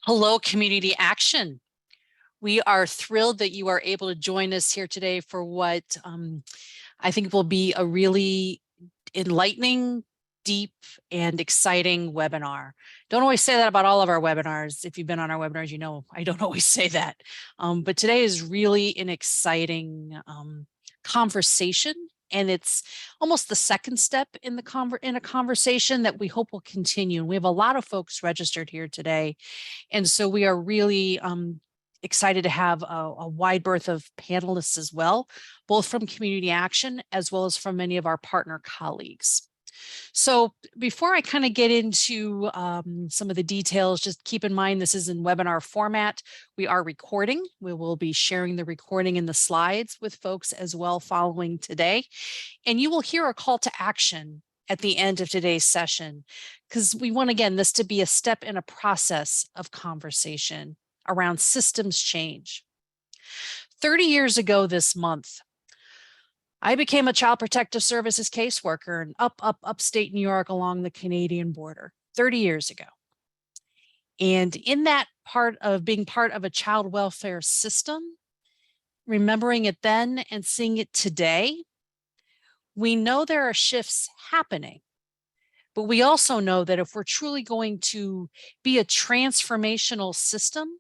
Hello, Community Action. We are thrilled that you are able to join us here today for what I think will be a really enlightening, deep, and exciting webinar. Don't always say that about all of our webinars. If you've been on our webinars, you know I don't always say that. But today is really an exciting conversation. And it's almost the second step in a conversation that we hope will continue. We have a lot of folks registered here today. And so we are really excited to have a wide berth of panelists as well, both from Community Action as well as from many of our partner colleagues. So before I kind of get into some of the details, just keep in mind this is in webinar format. We are recording. We will be sharing the recording and the slides with folks as well following today. And you will hear a call to action at the end of today's session, because we want, again, this to be a step in a process of conversation around systems change. 30 years ago this month, I became a Child Protective Services caseworker in upstate New York along the Canadian border 30 years ago. And in that part of being part of a child welfare system, remembering it then and seeing it today, we know there are shifts happening, but we also know that if we're truly going to be a transformational system,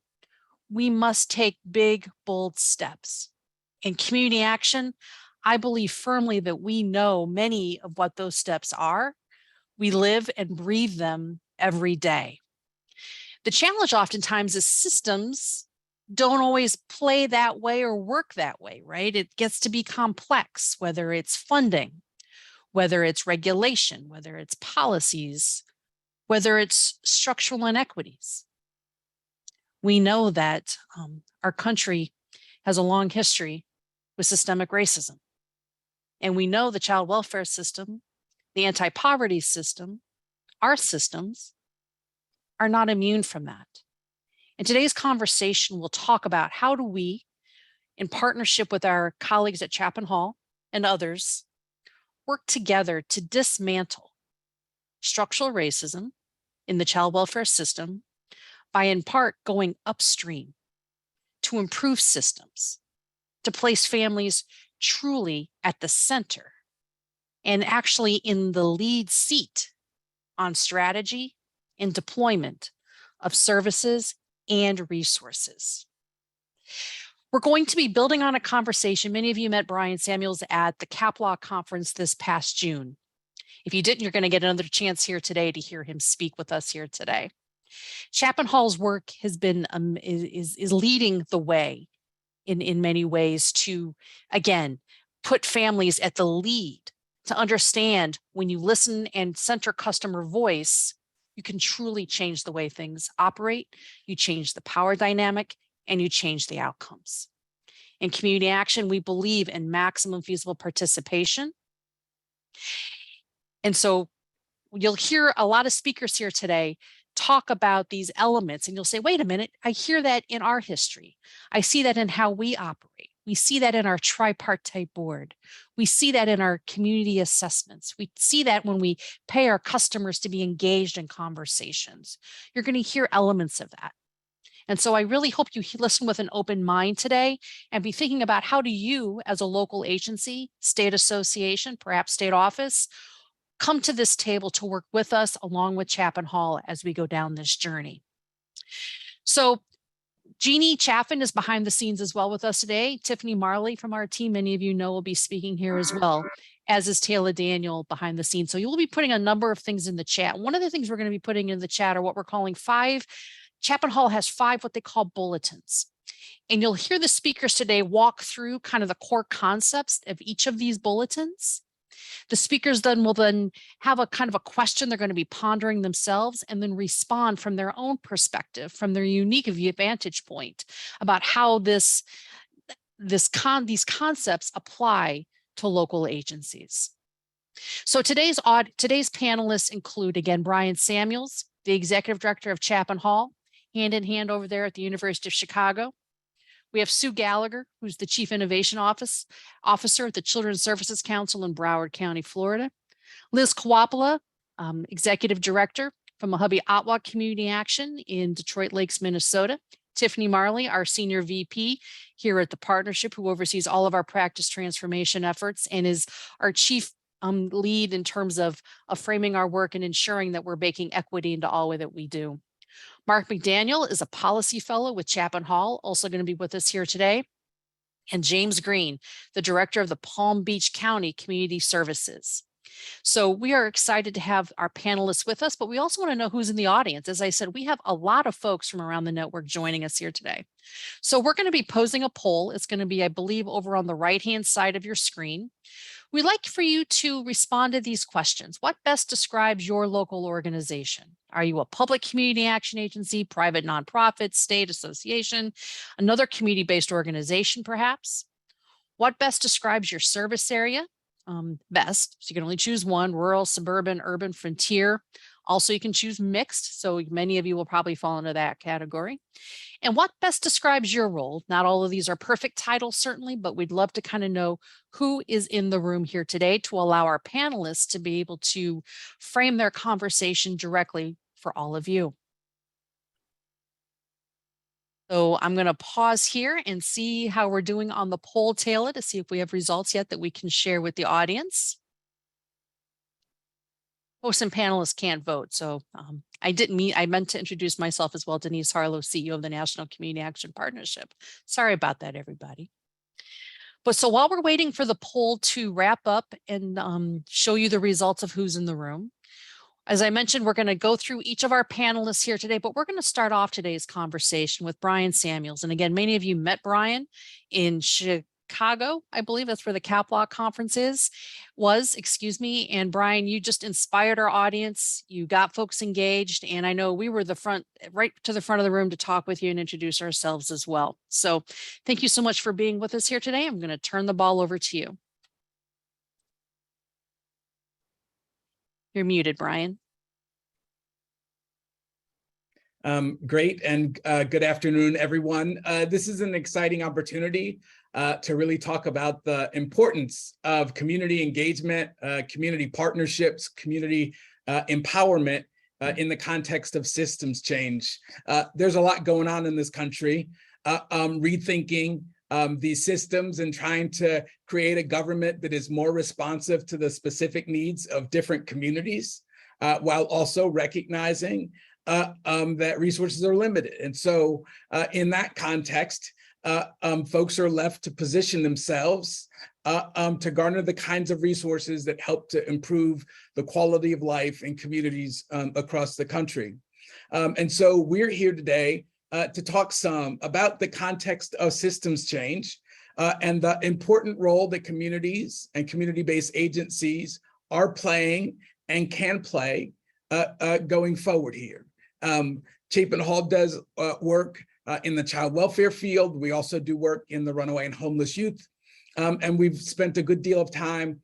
we must take big, bold steps. In Community Action, I believe firmly that we know many of what those steps are. We live and breathe them every day. The challenge oftentimes is systems don't always play that way or work that way, right? It gets to be complex, whether it's funding, whether it's regulation, whether it's policies, whether it's structural inequities. We know that our country has a long history with systemic racism. And we know the child welfare system, the anti-poverty system, our systems are not immune from that. In today's conversation, we'll talk about how do we, in partnership with our colleagues at Chapin Hall and others, work together to dismantle structural racism in the child welfare system by, in part, going upstream to improve systems, to place families truly at the center and actually in the lead seat on strategy and deployment of services and resources. We're going to be building on a conversation. Many of you met Bryan Samuels at the CapLaw conference this past June. If you didn't, you're going to get another chance here today to hear him speak with us here today. Chapin Hall's work has been is leading the way in many ways to, again, put families at the lead, to understand when you listen and center customer voice, you can truly change the way things operate, you change the power dynamic, and you change the outcomes. In Community Action, we believe in maximum feasible participation. And so you'll hear a lot of speakers here today talk about these elements, and you'll say, wait a minute, I hear that in our history. I see that in how we operate. We see that in our tripartite board. We see that in our community assessments. We see that when we pay our customers to be engaged in conversations. You're going to hear elements of that. And so I really hope you listen with an open mind today and be thinking about how do you, as a local agency, state association, perhaps state office, come to this table to work with us along with Chapin Hall as we go down this journey. So Jeannie Chaffin is behind the scenes as well with us today. Tiffany Marley from our team, many of you know, will be speaking here as well, as is Taylor Daniel behind the scenes. So you will be putting a number of things in the chat. One of the things we're going to be putting in the chat are what we're calling Chapin Hall has 5 what they call bulletins. And you'll hear the speakers today walk through kind of the core concepts of each of these bulletins. The speakers will have a kind of a question they're going to be pondering themselves and then respond from their own perspective, from their unique vantage point about how these concepts apply to local agencies. So today's panelists include, again, Bryan Samuels, the Executive Director of Chapin Hall, hand in hand over there at the University of Chicago. We have Sue Gallagher, who's the Chief Innovation Officer at the Children's Services Council in Broward County, Florida. Liz Kawapala, Executive Director From Mahabi Otwa Community Action in Detroit Lakes, Minnesota. Tiffany Marley, our Senior VP here at the partnership, who oversees all of our practice transformation efforts and is our chief lead in terms of framing our work and ensuring that we're baking equity into all that we do. Mark McDaniel is a policy fellow with Chapin Hall, also going to be with us here today. And James Green, the director of the Palm Beach County Community Services. So we are excited to have our panelists with us, but we also want to know who's in the audience. As I said, we have a lot of folks from around the network joining us here today. So we're going to be posing a poll. It's going to be, I believe, over on the right-hand side of your screen. We'd like for you to respond to these questions. What best describes your local organization? Are you a public community action agency, private nonprofit, state association, another community-based organization, perhaps? What best describes your service area? Best, so you can only choose one: rural, suburban, urban, frontier. Also, you can choose mixed, so many of you will probably fall into that category. And what best describes your role? Not all of these are perfect titles, certainly, but we'd love to kind of know who is in the room here today to allow our panelists to be able to frame their conversation directly for all of you. So I'm going to pause here and see how we're doing on the poll, Taylor, to see if we have results yet that we can share with the audience. Hosts and panelists can't vote. So I meant to introduce myself as well, Denise Harlow, CEO of the National Community Action Partnership. Sorry about that, everybody. But so while we're waiting for the poll to wrap up and show you the results of who's in the room, as I mentioned, we're going to go through each of our panelists here today, but we're going to start off today's conversation with Bryan Samuels. And again, many of you met Bryan in Chicago. I believe that's where the CapLock conference was. And Bryan, you just inspired our audience. You got folks engaged. And I know we were right to the front of the room to talk with you and introduce ourselves as well. So thank you so much for being with us here today. I'm going to turn the ball over to you. You're muted, Bryan. Great, and good afternoon, everyone. This is an exciting opportunity to really talk about the importance of community engagement, community partnerships, community empowerment in the context of systems change. There's a lot going on in this country, rethinking these systems and trying to create a government that is more responsive to the specific needs of different communities, while also recognizing that resources are limited. And so in that context, folks are left to position themselves to garner the kinds of resources that help to improve the quality of life in communities across the country. And so we're here today to talk some about the context of systems change and the important role that communities and community-based agencies are playing and can play going forward here. Chapin Hall does work in the child welfare field. We also do work in the runaway and homeless youth. And we've spent a good deal of time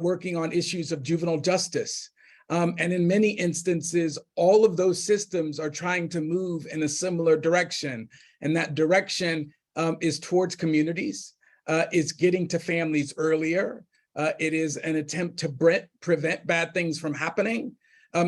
working on issues of juvenile justice. And in many instances, all of those systems are trying to move in a similar direction. And that direction is towards communities, is getting to families earlier. It is an attempt to prevent bad things from happening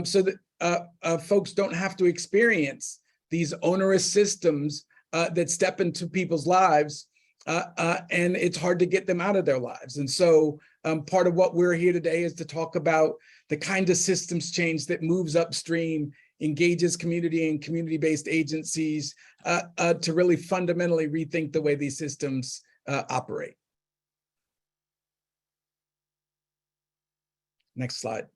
so that folks don't have to experience these onerous systems that step into people's lives, and it's hard to get them out of their lives. And so part of what we're here today is to talk about the kind of systems change that moves upstream, engages community and community-based agencies to really fundamentally rethink the way these systems operate. Next slide.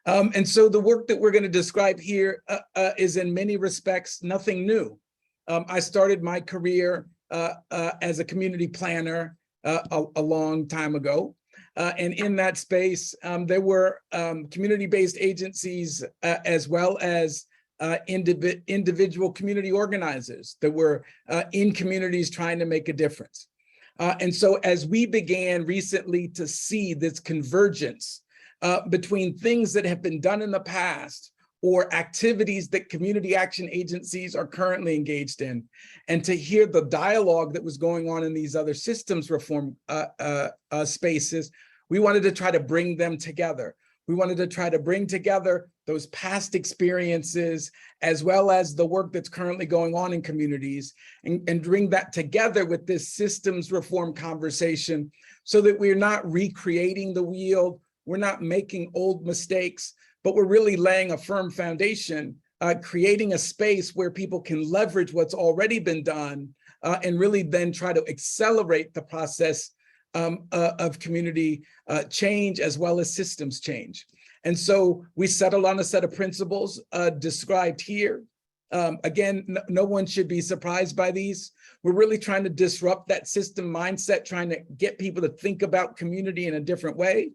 And so the work that we're going to describe here is in many respects nothing new. I started my career as a community planner a long time ago. And in that space, there were community-based agencies as well as individual community organizers that were in communities trying to make a difference. And so as we began recently to see this convergence between things that have been done in the past or activities that community action agencies are currently engaged in, and to hear the dialogue that was going on in these other systems reform spaces, we wanted to try to bring them together. We wanted to try to bring together those past experiences as well as the work that's currently going on in communities and bring that together with this systems reform conversation so that we're not recreating the wheel, we're not making old mistakes, but we're really laying a firm foundation, creating a space where people can leverage what's already been done and really then try to accelerate the process of community change as well as systems change. And so we settled on a set of principles described here. Again, no one should be surprised by these. We're really trying to disrupt that system mindset, trying to get people to think about community in a different way.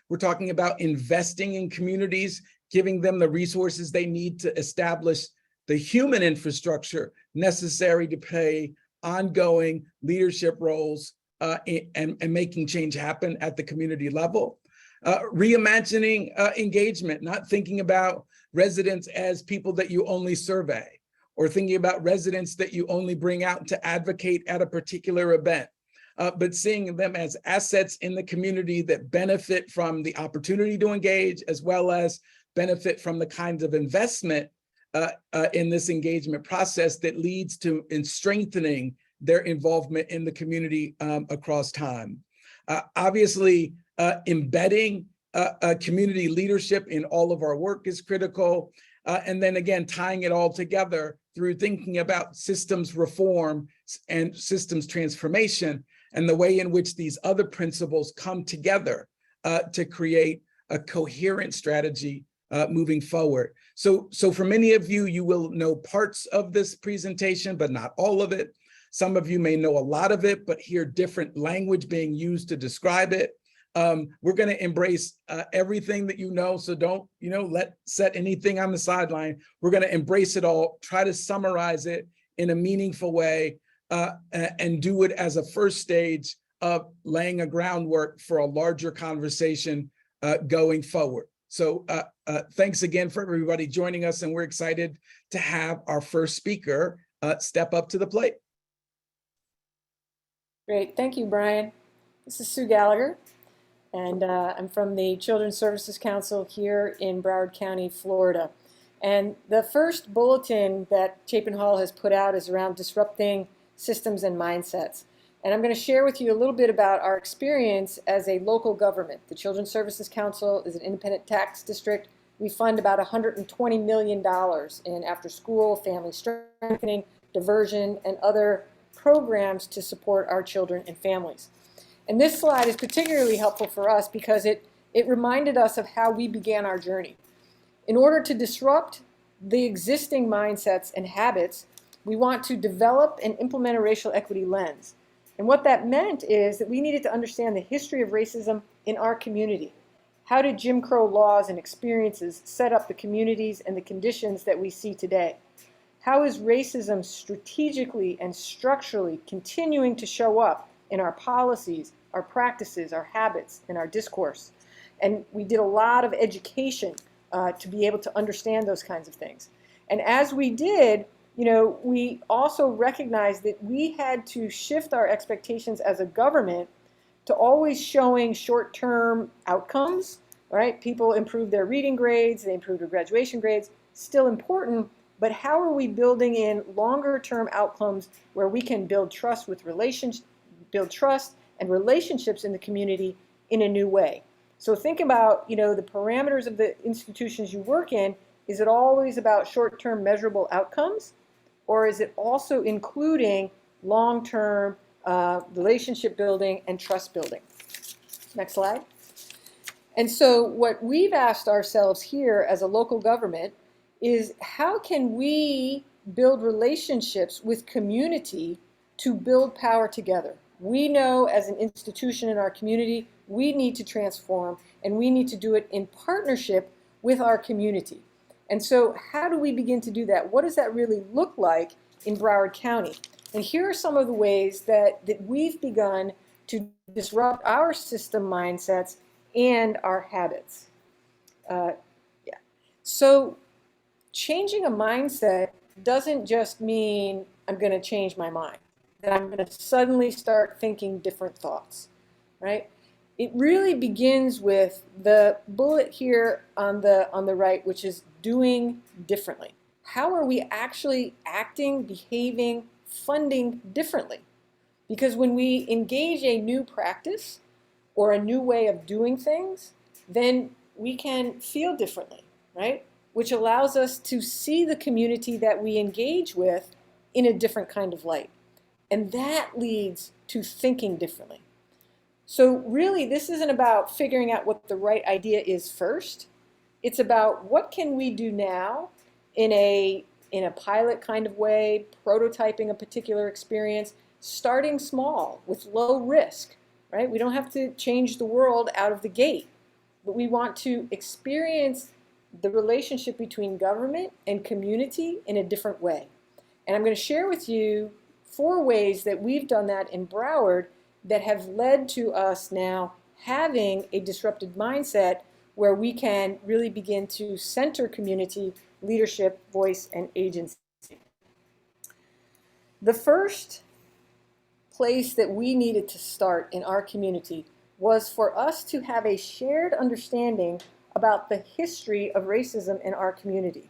We're talking about investing in communities, giving them the resources they need to establish the human infrastructure necessary to play ongoing leadership roles and making change happen at the community level. Reimagining engagement, not thinking about residents as people that you only survey, or thinking about residents that you only bring out to advocate at a particular event, but seeing them as assets in the community that benefit from the opportunity to engage, as well as benefit from the kinds of investment in this engagement process that leads to in strengthening their involvement in the community across time. Obviously, embedding community leadership in all of our work is critical. And then again, tying it all together through thinking about systems reform and systems transformation and the way in which these other principles come together to create a coherent strategy moving forward. So for many of you, you will know parts of this presentation, but not all of it. Some of you may know a lot of it, but hear different language being used to describe it. We're going to embrace everything that you know, so don't set anything on the sideline. We're going to embrace it all, try to summarize it in a meaningful way, and do it as a first stage of laying a groundwork for a larger conversation going forward. So thanks again for everybody joining us, and we're excited to have our first speaker step up to the plate. Great, thank you, Bryan. This is Sue Gallagher, and I'm from the Children's Services Council here in Broward County, Florida. And the first bulletin that Chapin Hall has put out is around disrupting systems and mindsets. And I'm going to share with you a little bit about our experience as a local government. The Children's Services Council is an independent tax district. We fund about $120 million in after-school, family strengthening, diversion, and other programs to support our children and families. And this slide is particularly helpful for us because it reminded us of how we began our journey. In order to disrupt the existing mindsets and habits, we want to develop and implement a racial equity lens. And what that meant is that we needed to understand the history of racism in our community. How did Jim Crow laws and experiences set up the communities and the conditions that we see today? How is racism strategically and structurally continuing to show up in our policies, our practices, our habits, and our discourse? And we did a lot of education to be able to understand those kinds of things. And as we did, we also recognized that we had to shift our expectations as a government to always showing short-term outcomes, right? People improved their reading grades, they improved their graduation grades, still important, but how are we building in longer-term outcomes where we can build trust with build trust and relationships in the community in a new way? So think about, the parameters of the institutions you work in. Is it always about short-term measurable outcomes, or is it also including long-term relationship building and trust building? Next slide. And so what we've asked ourselves here as a local government is how can we build relationships with community to build power together? We know as an institution in our community, we need to transform, and we need to do it in partnership with our community. And so how do we begin to do that? What does that really look like in Broward County? And here are some of the ways that we've begun to disrupt our system mindsets and our habits. So changing a mindset doesn't just mean I'm going to change my mind, that I'm going to suddenly start thinking different thoughts, right? it really begins with the bullet here on the right, which is doing differently. How are we actually acting, behaving, funding differently? Because when we engage a new practice or a new way of doing things, then we can feel differently, right? Which allows us to see the community that we engage with in a different kind of light. And that leads to thinking differently. So really, this isn't about figuring out what the right idea is first. It's about what can we do now in a pilot kind of way, prototyping a particular experience, starting small with low risk, right? We don't have to change the world out of the gate, but we want to experience the relationship between government and community in a different way. And I'm going to share with you 4 ways that we've done that in Broward that have led to us now having a disrupted mindset where we can really begin to center community, leadership, voice, and agency. The first place that we needed to start in our community was for us to have a shared understanding about the history of racism in our community.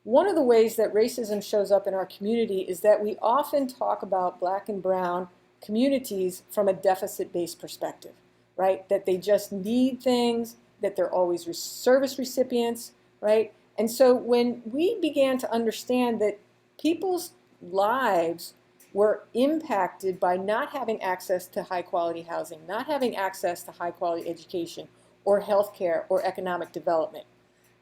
One of the ways that racism shows up in our community is that we often talk about Black and brown communities from a deficit-based perspective, right? That they just need things, that they're always service recipients, right? And so when we began to understand that people's lives were impacted by not having access to high-quality housing, not having access to high-quality education or healthcare or economic development,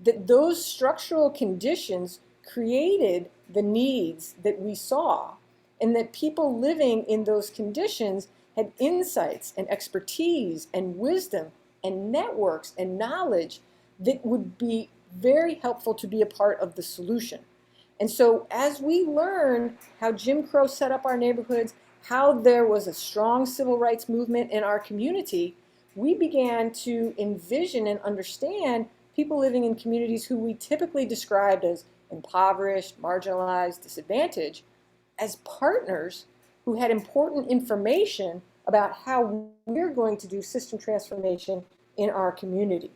that those structural conditions created the needs that we saw, and that people living in those conditions had insights and expertise and wisdom and networks and knowledge that would be very helpful to be a part of the solution. And so as we learned how Jim Crow set up our neighborhoods, how there was a strong civil rights movement in our community, we began to envision and understand people living in communities who we typically described as impoverished, marginalized, disadvantaged, as partners who had important information about how we're going to do system transformation in our community.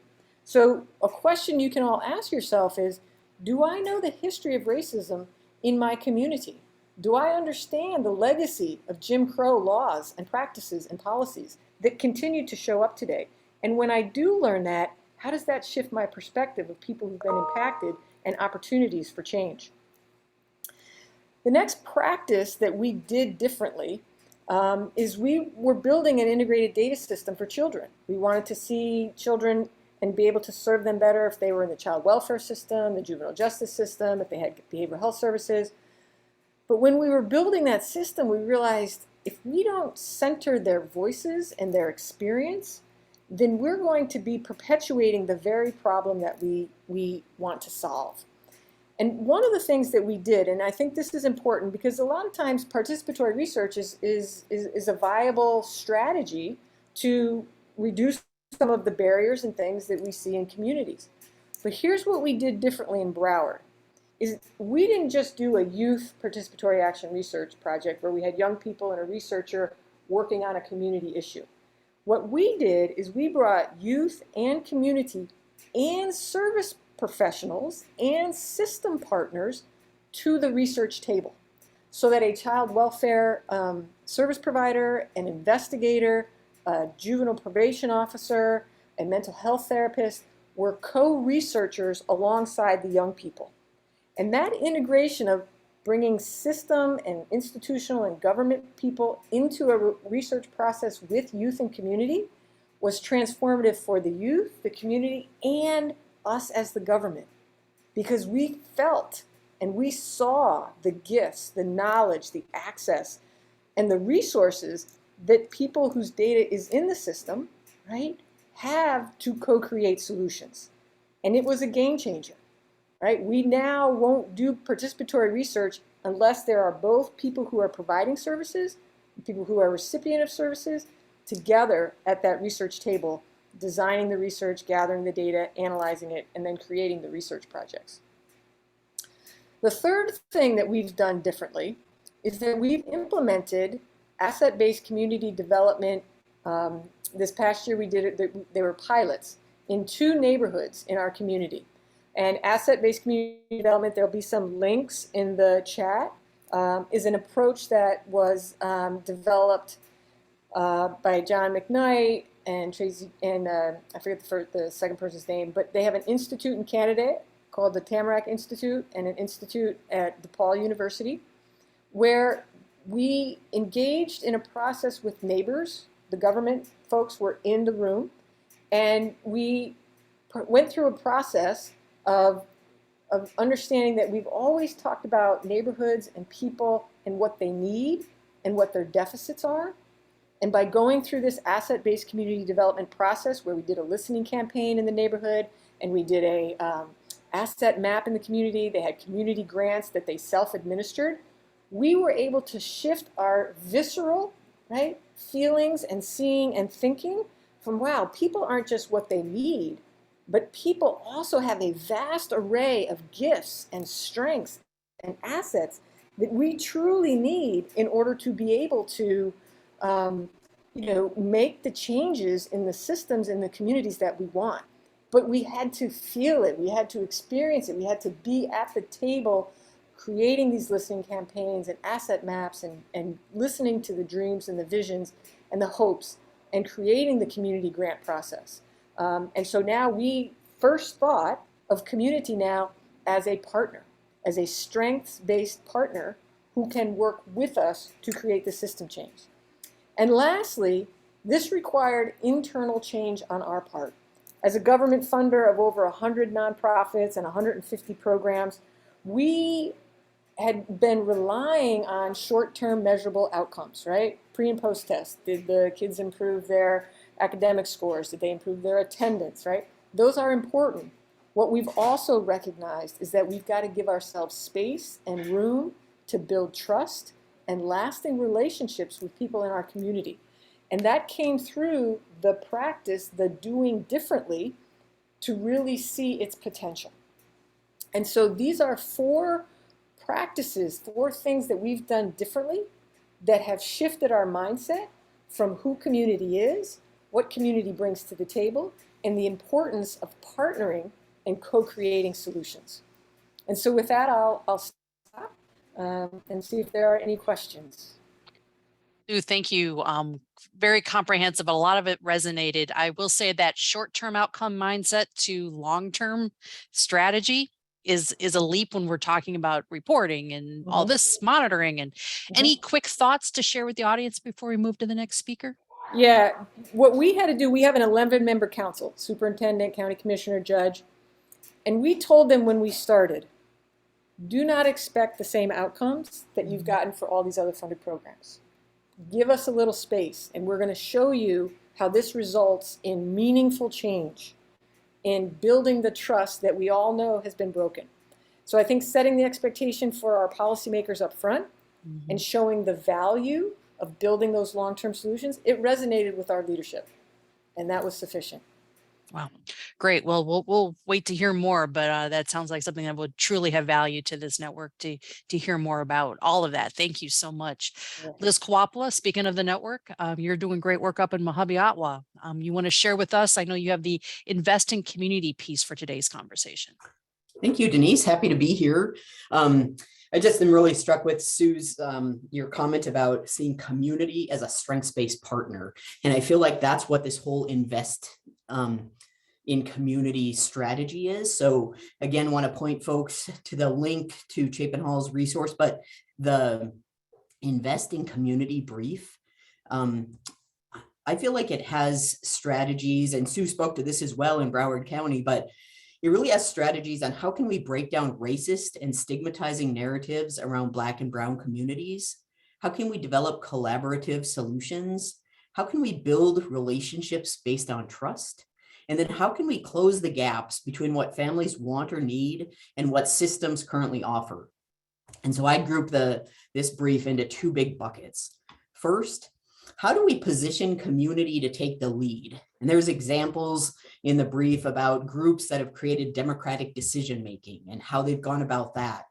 So a question you can all ask yourself is, do I know the history of racism in my community? Do I understand the legacy of Jim Crow laws and practices and policies that continue to show up today? And when I do learn that, how does that shift my perspective of people who've been impacted and opportunities for change? The next practice that we did differently is we were building an integrated data system for children. We wanted to see children and be able to serve them better if they were in the child welfare system, the juvenile justice system, if they had behavioral health services. But when we were building that system, we realized if we don't center their voices and their experience, then we're going to be perpetuating the very problem that we want to solve. And one of the things that we did, and I think this is important because a lot of times participatory research is a viable strategy to reduce some of the barriers and things that we see in communities. But here's what we did differently in Broward, is we didn't just do a youth participatory action research project where we had young people and a researcher working on a community issue. What we did is we brought youth and community and service professionals and system partners to the research table so that a child welfare service provider, an investigator, a juvenile probation officer, a mental health therapist were co-researchers alongside the young people. And that integration of bringing system and institutional and government people into a research process with youth and community was transformative for the youth, the community, and us as the government. Because we felt and we saw the gifts, the knowledge, the access, and the resources that people whose data is in the system, right, have to co-create solutions. And it was a game changer, right? We now won't do participatory research unless there are both people who are providing services and people who are recipient of services together at that research table, designing the research, gathering the data, analyzing it, and then creating the research projects. The third thing that we've done differently is that we've implemented asset-based community development this past year we did it, they were pilots in 2 neighborhoods in our community. And asset-based community development, there'll be some links in the chat, is an approach that was developed by John McKnight and Tracy, and I forget the second person's name, but they have an institute in Canada called the Tamarack Institute and an institute at DePaul University, where we engaged in a process with neighbors. The government folks were in the room, and we went through a process of understanding that we've always talked about neighborhoods and people and what they need and what their deficits are. And by going through this asset-based community development process, where we did a listening campaign in the neighborhood and we did a asset map in the community, they had community grants that they self-administered, we were able to shift our visceral, right, feelings and seeing and thinking from, wow, people aren't just what they need, but people also have a vast array of gifts and strengths and assets that we truly need in order to be able to make the changes in the systems in the communities that we want. But we had to feel it, we had to experience it, we had to be at the table creating these listening campaigns and asset maps and listening to the dreams and the visions and the hopes and creating the community grant process. And so now we first thought of community now as a partner, as a strengths-based partner who can work with us to create the system change. And lastly, this required internal change on our part. As a government funder of over 100 nonprofits and 150 programs, we had been relying on short-term measurable outcomes, right? Pre and post test. Did the kids improve their academic scores? Did they improve their attendance, right? Those are important. What we've also recognized is that we've got to give ourselves space and room to build trust and lasting relationships with people in our community. And that came through the practice, the doing differently, to really see its potential. And so these are 4 practices, 4 things that we've done differently that have shifted our mindset from who community is, what community brings to the table, and the importance of partnering and co-creating solutions. And so with that, I'll stop and see if there are any questions. Sue, thank you. Very comprehensive. A lot of it resonated. I will say that short-term outcome mindset to long-term strategy is a leap when we're talking about reporting and all this monitoring. And any quick thoughts to share with the audience before we move to the next speaker? Yeah, what we had to do, we have an 11-member council, superintendent, county commissioner, judge, and we told them when we started, do not expect the same outcomes that you've gotten for all these other funded programs. Give us a little space, and we're going to show you how this results in meaningful change, in building the trust that we all know has been broken. So I think setting the expectation for our policymakers up front and showing the value of building those long-term solutions, it resonated with our leadership, and that was sufficient. Wow, great. Well, we'll wait to hear more, but that sounds like something that would truly have value to this network to hear more about all of that. Thank you so much. Yeah. Liz Kwapala, speaking of the network, you're doing great work up in Mojave, Ottawa. You want to share with us? I know you have the Invest in Community piece for today's conversation. Thank you, Denise. Happy to be here. I just am really struck with Sue's, your comment about seeing community as a strengths-based partner. And I feel like that's what this whole invest in community strategy is. So again, want to point folks to the link to Chapin Hall's resource, but the Invest in Community brief, I feel like it has strategies, and Sue spoke to this as well in Broward County, but it really has strategies on how can we break down racist and stigmatizing narratives around Black and Brown communities? How can we develop collaborative solutions? How can we build relationships based on trust? And then how can we close the gaps between what families want or need and what systems currently offer? And so I group this brief into 2 big buckets. First, how do we position community to take the lead? And there's examples in the brief about groups that have created democratic decision-making and how they've gone about that.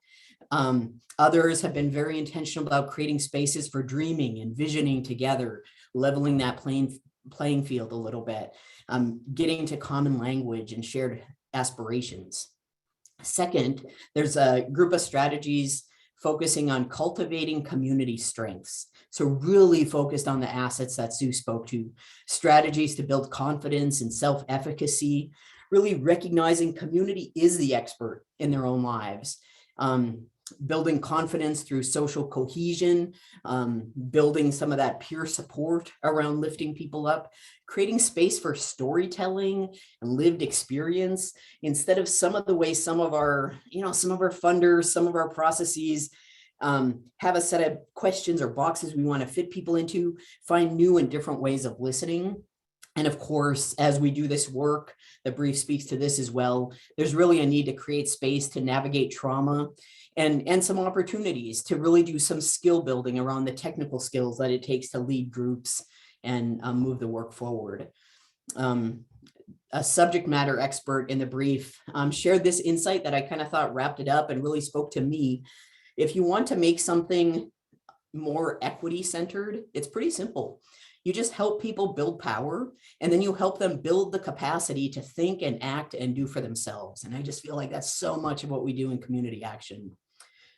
Others have been very intentional about creating spaces for dreaming and visioning together, leveling that playing playing field a little bit, getting to common language and shared aspirations. Second, there's a group of strategies focusing on cultivating community strengths. So really focused on the assets that Sue spoke to, strategies to build confidence and self-efficacy, really recognizing community is the expert in their own lives. Building confidence through social cohesion, building some of that peer support around lifting people up, creating space for storytelling and lived experience instead of some of the ways some of our funders, some of our processes have a set of questions or boxes we want to fit people into, find new and different ways of listening. And of course, as we do this work, the brief speaks to this as well, there's really a need to create space to navigate trauma and some opportunities to really do some skill building around the technical skills that it takes to lead groups and move the work forward. A subject matter expert in the brief shared this insight that I kind of thought wrapped it up and really spoke to me. If you want to make something more equity centered, it's pretty simple. You just help people build power, and then you help them build the capacity to think and act and do for themselves. And I just feel like that's so much of what we do in community action.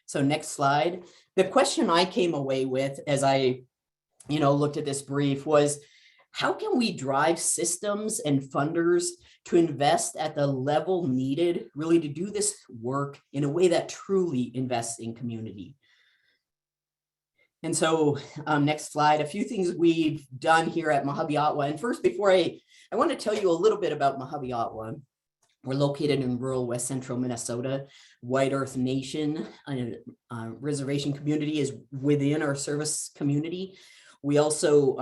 So next slide. The question I came away with as I, looked at this brief was, how can we drive systems and funders to invest at the level needed really to do this work in a way that truly invests in community? And so next slide, a few things we've done here at Mojave Ottawa. And first, before I want to tell you a little bit about Mojave Ottawa. We're located in rural West Central Minnesota. White Earth Nation reservation community is within our service community. We also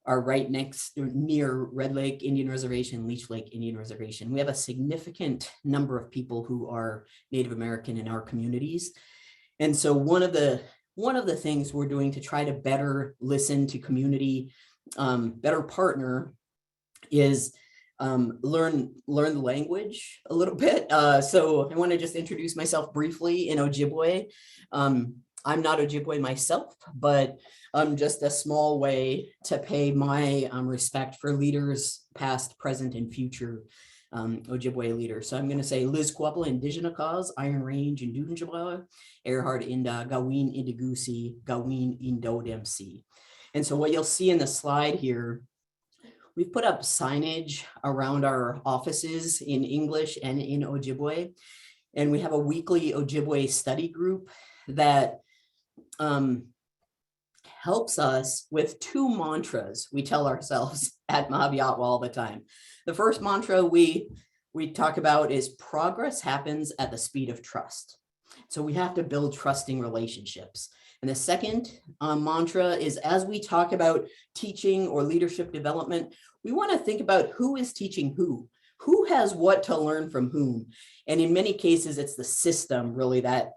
are right near Red Lake Indian Reservation, Leech Lake Indian Reservation. We have a significant number of people who are Native American in our communities. And so one of the things we're doing to try to better listen to community, better partner, is learn the language a little bit. So I want to just introduce myself briefly in Ojibwe. I'm not Ojibwe myself, but just a small way to pay my respect for leaders past, present, and future Ojibwe leaders. So I'm going to say Liz Kwapla Indigenous Cause, Iron Range, and Dunjabla, Erhard Inda, Gawin Indigusi, Gawin Indodemsi. And so what you'll see in the slide here, we've put up signage around our offices in English and in Ojibwe. And we have a weekly Ojibwe study group that helps us with two mantras we tell ourselves at Mojave Ottawa all the time. The first mantra we talk about is progress happens at the speed of trust. So we have to build trusting relationships. And the second mantra is, as we talk about teaching or leadership development, we want to think about who is teaching who has what to learn from whom. And in many cases, it's the system really that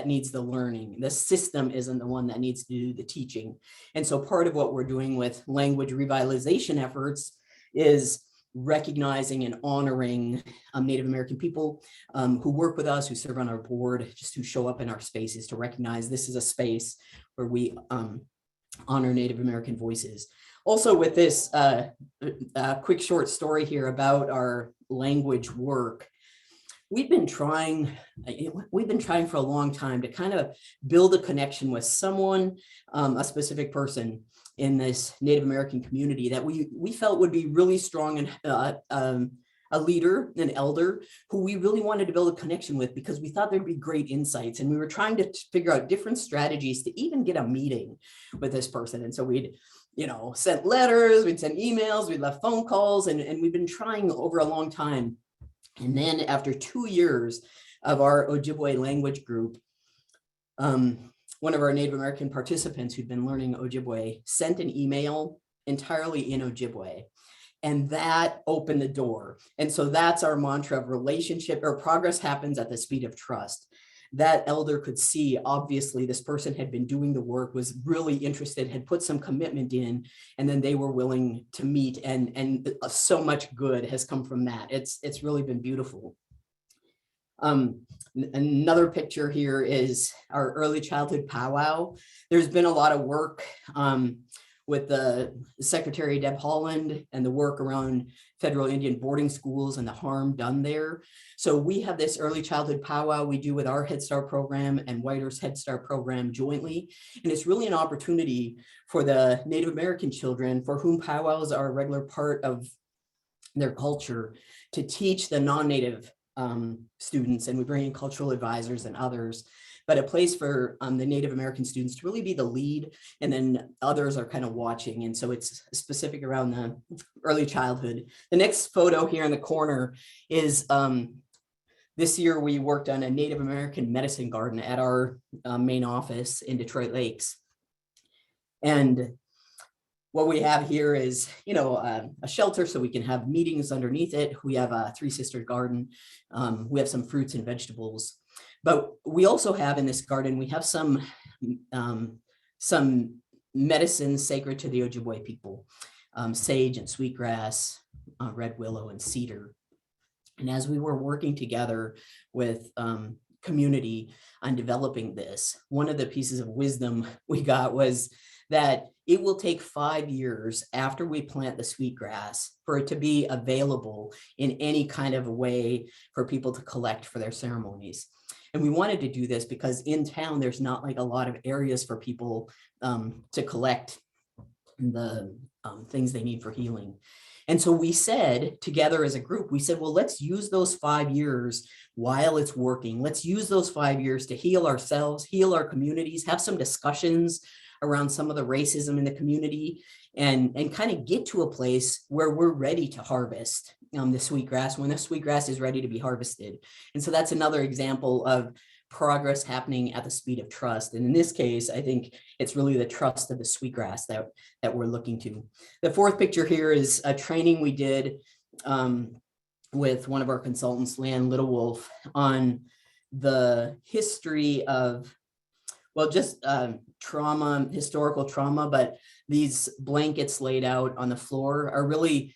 needs the learning. The system isn't the one that needs to do the teaching. And so part of what we're doing with language revitalization efforts is recognizing and honoring Native American people who work with us, who serve on our board, just who show up in our spaces, to recognize this is a space where we honor Native American voices. Also, with this quick short story here about our language work, we've been trying for a long time to kind of build a connection with someone, a specific person in this Native American community that we felt would be really strong and a leader, an elder who we really wanted to build a connection with, because we thought there'd be great insights, and we were trying to figure out different strategies to even get a meeting with this person. And so we'd sent letters, we'd sent emails, we'd left phone calls, and we've been trying over a long time. And then after 2 years of our Ojibwe language group, one of our Native American participants who'd been learning Ojibwe sent an email entirely in Ojibwe. And that opened the door. And so that's our mantra of relationship, or progress happens at the speed of trust. That elder could see, obviously, this person had been doing the work, was really interested, had put some commitment in, and then they were willing to meet. And so much good has come from that. It's really been beautiful. Another picture here is our early childhood powwow. There's been a lot of work with the Secretary Deb Haaland and the work around federal Indian boarding schools and the harm done there. So we have this early childhood powwow we do with our Head Start program and Whiter's Head Start program jointly. And it's really an opportunity for the Native American children for whom powwows are a regular part of their culture to teach the non-Native students, and we bring in cultural advisors and others, but a place for the Native American students to really be the lead, and then others are kind of watching. And so it's specific around the early childhood. The next photo here in the corner is this year we worked on a Native American medicine garden at our main office in Detroit Lakes. And what we have here is, a shelter so we can have meetings underneath it. We have a three-sister garden. We have some fruits and vegetables. But we also have in this garden, we have some medicines sacred to the Ojibwe people, sage and sweetgrass, red willow and cedar. And as we were working together with community on developing this, one of the pieces of wisdom we got was that it will take 5 years after we plant the sweetgrass for it to be available in any kind of a way for people to collect for their ceremonies. And we wanted to do this because in town, there's not like a lot of areas for people to collect the things they need for healing. And so we said together as a group, we said, well, let's use those 5 years while it's working. Let's use those 5 years to heal ourselves, heal our communities, have some discussions around some of the racism in the community, and kind of get to a place where we're ready to harvest the sweetgrass when the sweetgrass is ready to be harvested. And so that's another example of progress happening at the speed of trust. And in this case, I think it's really the trust of the sweetgrass that we're looking to. The fourth picture here is a training we did with one of our consultants, Lan Little Wolf, on the history of, well, just trauma, historical trauma, but these blankets laid out on the floor are really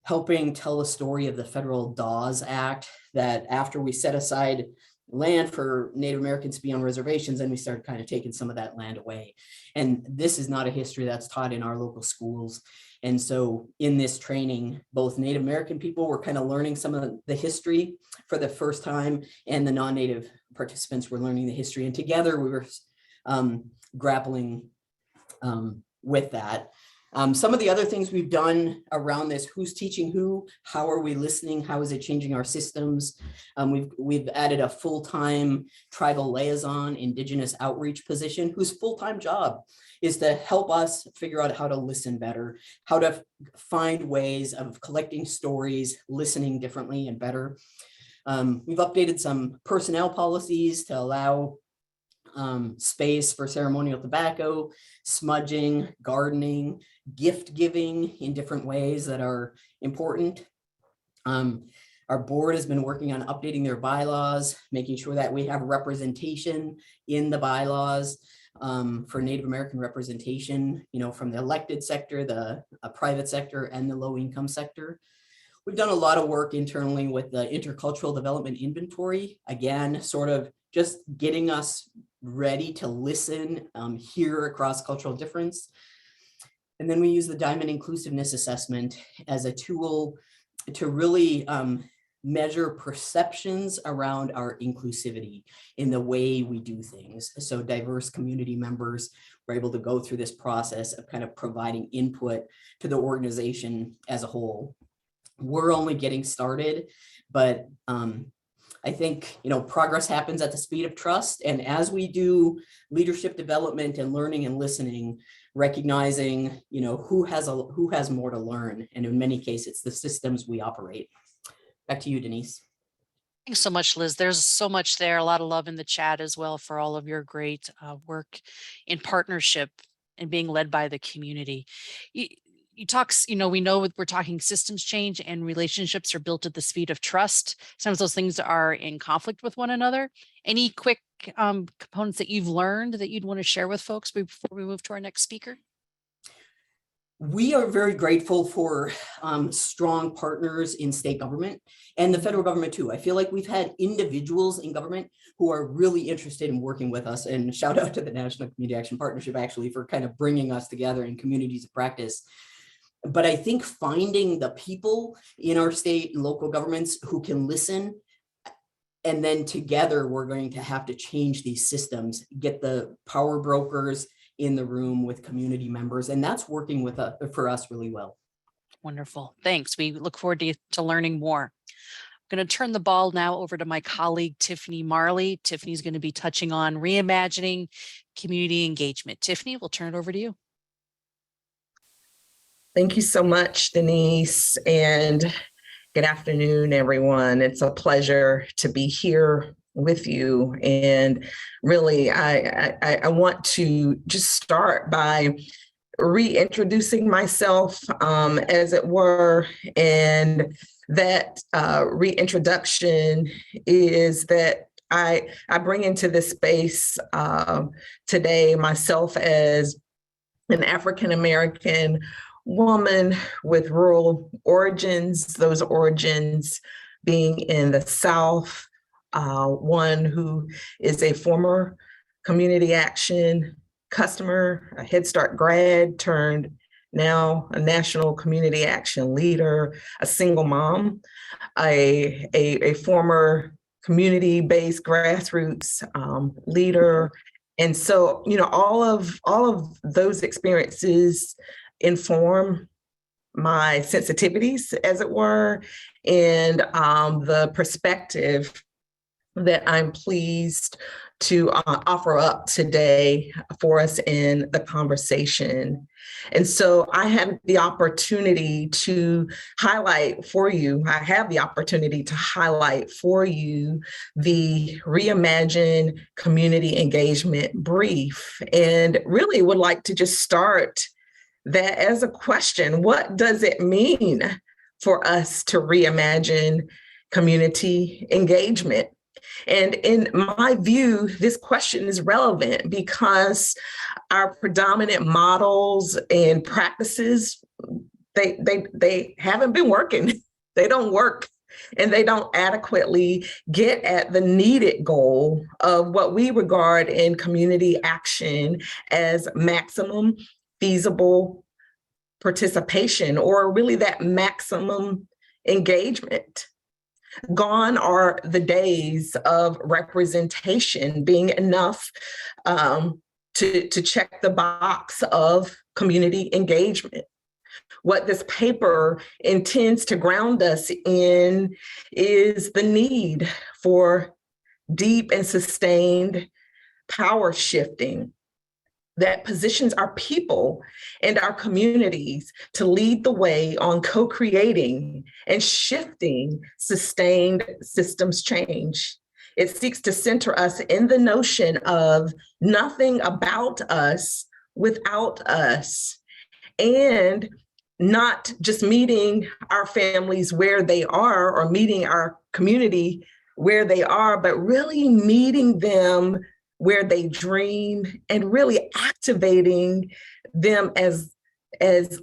helping tell the story of the Federal Dawes Act, that after we set aside land for Native Americans to be on reservations, and we started kind of taking some of that land away. And this is not a history that's taught in our local schools. And so in this training, both Native American people were kind of learning some of the history for the first time, and the non-Native participants were learning the history. And together we were grappling with that. Some of the other things we've done around this: who's teaching who, how are we listening, how is it changing our systems? We've added a full-time tribal liaison, Indigenous outreach position, whose full-time job is to help us figure out how to listen better, how to find ways of collecting stories, listening differently and better. We've updated some personnel policies to allow space for ceremonial tobacco, smudging, gardening, gift giving in different ways that are important. Our board has been working on updating their bylaws, making sure that we have representation in the bylaws for Native American representation, from the elected sector, the private sector, and the low income sector. We've done a lot of work internally with the intercultural development inventory, again, sort of just getting us ready to listen, hear across cultural difference. And then we use the Diamond Inclusiveness Assessment as a tool to really measure perceptions around our inclusivity in the way we do things. So diverse community members were able to go through this process of kind of providing input to the organization as a whole. We're only getting started, but I think, progress happens at the speed of trust. And as we do leadership development and learning and listening, recognizing, who has more to learn. And in many cases, it's the systems we operate. Back to you, Denise. Thanks so much, Liz. There's so much there. A lot of love in the chat as well for all of your great work in partnership and being led by the community. You talk, we know we're talking systems change, and relationships are built at the speed of trust. Sometimes those things are in conflict with one another. Any quick components that you've learned that you'd want to share with folks before we move to our next speaker? We are very grateful for strong partners in state government and the federal government too. I feel like we've had individuals in government who are really interested in working with us, and shout out to the National Community Action Partnership actually for kind of bringing us together in communities of practice. But I think finding the people in our state and local governments who can listen, and then together we're going to have to change these systems, get the power brokers in the room with community members, and that's working with for us really well. Wonderful. Thanks. We look forward to learning more. I'm going to turn the ball now over to my colleague, Tiffany Marley. Tiffany's going to be touching on reimagining community engagement. Tiffany, we'll turn it over to you. Thank you so much, Denise, and good afternoon, everyone. It's a pleasure to be here with you. And really, I want to just start by reintroducing myself, as it were. And that reintroduction is that I bring into this space today myself as an African-American woman with rural origins, those origins being in the South, one who is a former community action customer, a Head Start grad turned now a national community action leader, a single mom, a former community-based grassroots leader. And so, you know, all of those experiences inform my sensitivities, as it were, and the perspective that I'm pleased to offer up today for us in the conversation. And so I have the opportunity to highlight for you, the Reimagined Community Engagement Brief, and really would like to just start that as a question. What does it mean for us to reimagine community engagement? And in my view, this question is relevant because our predominant models and practices, they haven't been working. They don't work, and they don't adequately get at the needed goal of what we regard in community action as maximum feasible participation, or really that maximum engagement. Gone are the days of representation being enough to check the box of community engagement. What this paper intends to ground us in is the need for deep and sustained power shifting that positions our people and our communities to lead the way on co-creating and shifting sustained systems change. It seeks to center us in the notion of nothing about us without us, and not just meeting our families where they are or meeting our community where they are, but really meeting them where they dream and really activating them as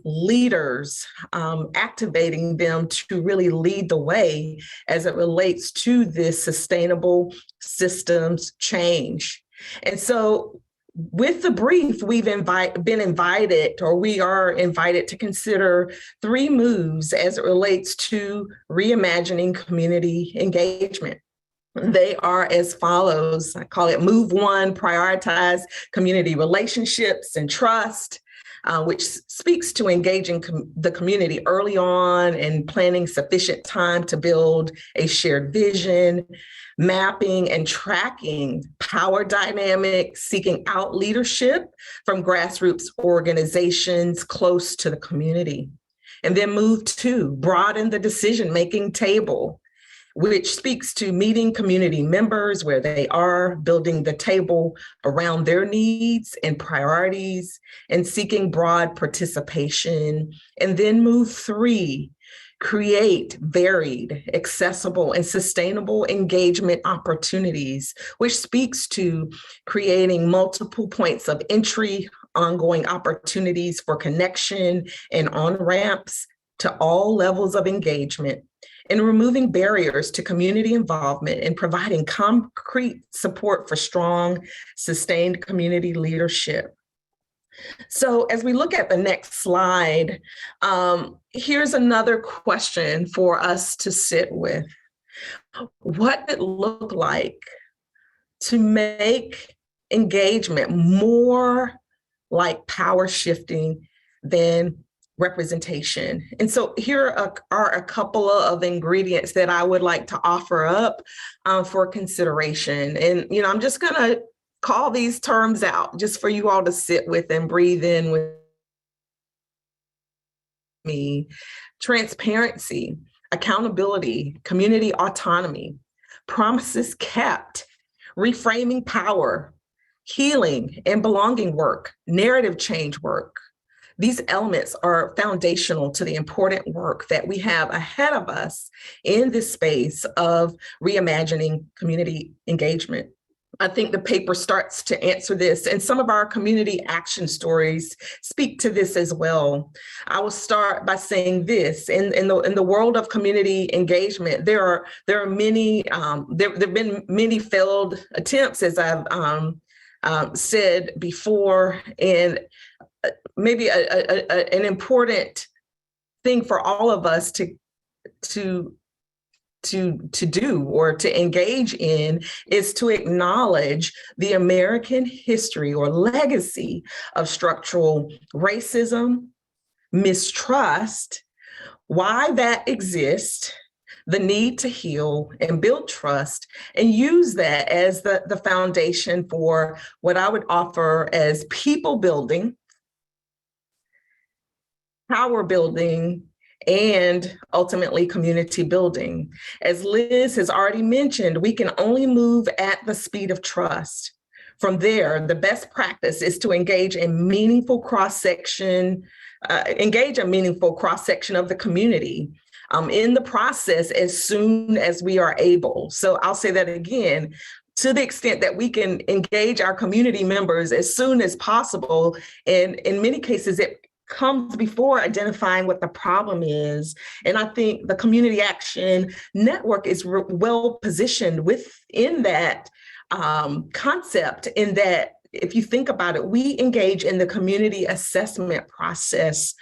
leaders, activating them to really lead the way as it relates to this sustainable systems change. And so with the brief, we are invited to consider 3 moves as it relates to reimagining community engagement. They are as follows. I call it move 1, prioritize community relationships and trust, which speaks to engaging the community early on and planning sufficient time to build a shared vision, mapping and tracking power dynamics, seeking out leadership from grassroots organizations close to the community. And then move 2, broaden the decision-making table, which speaks to meeting community members where they are, building the table around their needs and priorities, and seeking broad participation. And then move 3, create varied, accessible, and sustainable engagement opportunities, which speaks to creating multiple points of entry ongoing opportunities for connection and on-ramps to all levels of engagement, and removing barriers to community involvement and providing concrete support for strong, sustained community leadership. So as we look at the next slide, here's another question for us to sit with. What does it look like to make engagement more like power shifting than representation? And so here are a couple of ingredients that I would like to offer up for consideration. And, I'm just going to call these terms out just for you all to sit with and breathe in with me. Transparency, accountability, community autonomy, promises kept, reframing power, healing and belonging work, narrative change work. These elements are foundational to the important work that we have ahead of us in this space of reimagining community engagement. I think the paper starts to answer this, and some of our community action stories speak to this as well. I will start by saying this: in the world of community engagement, there are many there've been many failed attempts, as I've said before, and maybe an important thing for all of us to do or to engage in is to acknowledge the American history or legacy of structural racism, mistrust, why that exists, the need to heal and build trust, and use that as the foundation for what I would offer as people building, power building, and ultimately community building. As Liz has already mentioned, we can only move at the speed of trust. From there, the best practice is to engage a meaningful cross-section of the community in the process as soon as we are able. So I'll say that again. To the extent that we can engage our community members as soon as possible, and in many cases, it comes before identifying what the problem is. And I think the Community Action Network is well positioned within that concept, in that if you think about it, we engage in the community assessment process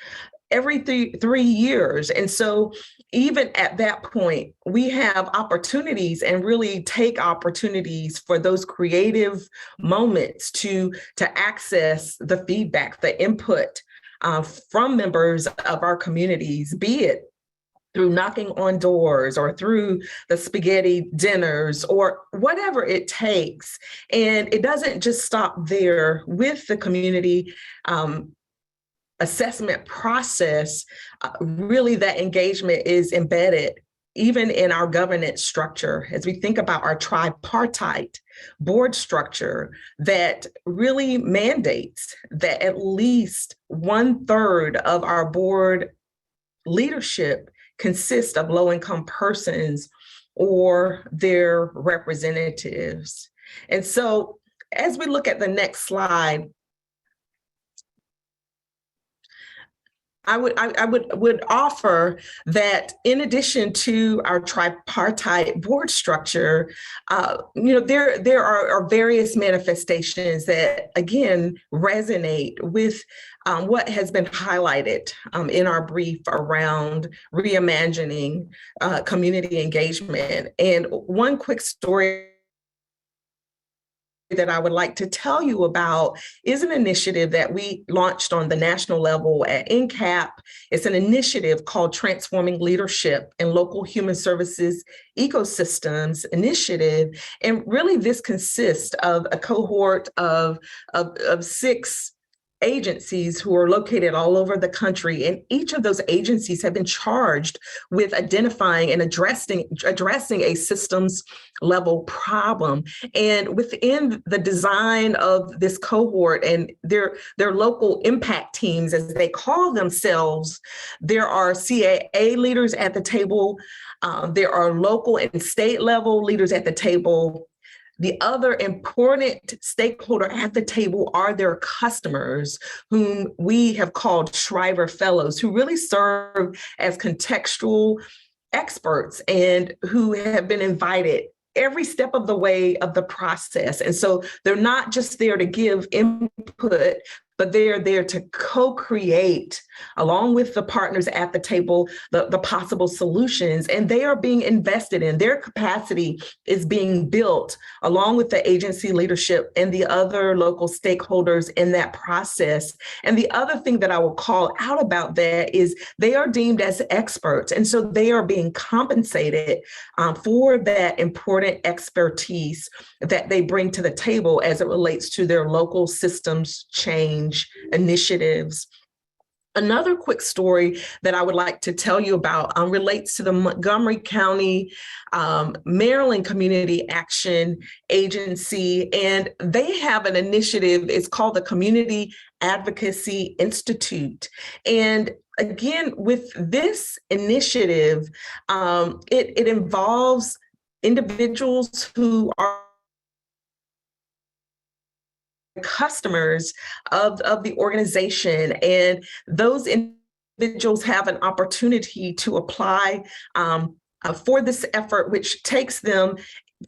every 3 years. And so even at that point, we have opportunities and really take opportunities for those creative moments to access the feedback, the input from members of our communities, be it through knocking on doors or through the spaghetti dinners or whatever it takes. And it doesn't just stop there with the community assessment process. Really, that engagement is embedded even in our governance structure, as we think about our tripartite board structure that really mandates that at least 1/3 of our board leadership consist of low-income persons or their representatives. And so as we look at the next slide, I would offer that in addition to our tripartite board structure, there are various manifestations that again resonate with what has been highlighted in our brief around reimagining community engagement. And one quick story that I would like to tell you about is an initiative that we launched on the national level at NCAP. It's an initiative called Transforming Leadership in Local Human Services Ecosystems Initiative. And really this consists of a cohort of 6 agencies who are located all over the country. And each of those agencies have been charged with identifying and addressing a systems level problem. And within the design of this cohort and their local impact teams, as they call themselves, there are CAA leaders at the table. There are local and state level leaders at the table. The other important stakeholder at the table are their customers, whom we have called Shriver Fellows, who really serve as contextual experts and who have been invited every step of the way of the process. And so they're not just there to give input, but they're there to co-create along with the partners at the table, the possible solutions, and they are being invested in. Their capacity is being built along with the agency leadership and the other local stakeholders in that process. And the other thing that I will call out about that is they are deemed as experts. And so they are being compensated for that important expertise that they bring to the table as it relates to their local systems change initiatives. Another quick story that I would like to tell you about relates to the Montgomery County, Maryland Community Action Agency, and they have an initiative. It's called the Community Advocacy Institute. And again, with this initiative, it involves individuals who are customers of the organization, and those individuals have an opportunity to apply for this effort, which takes them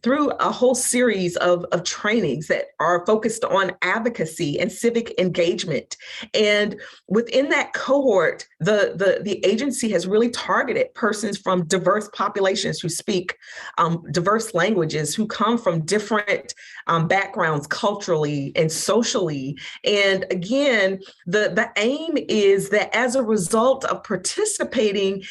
through a whole series of trainings that are focused on advocacy and civic engagement. And within that cohort, the agency has really targeted persons from diverse populations who speak diverse languages, who come from different backgrounds culturally and socially. And again, the aim is that as a result of participating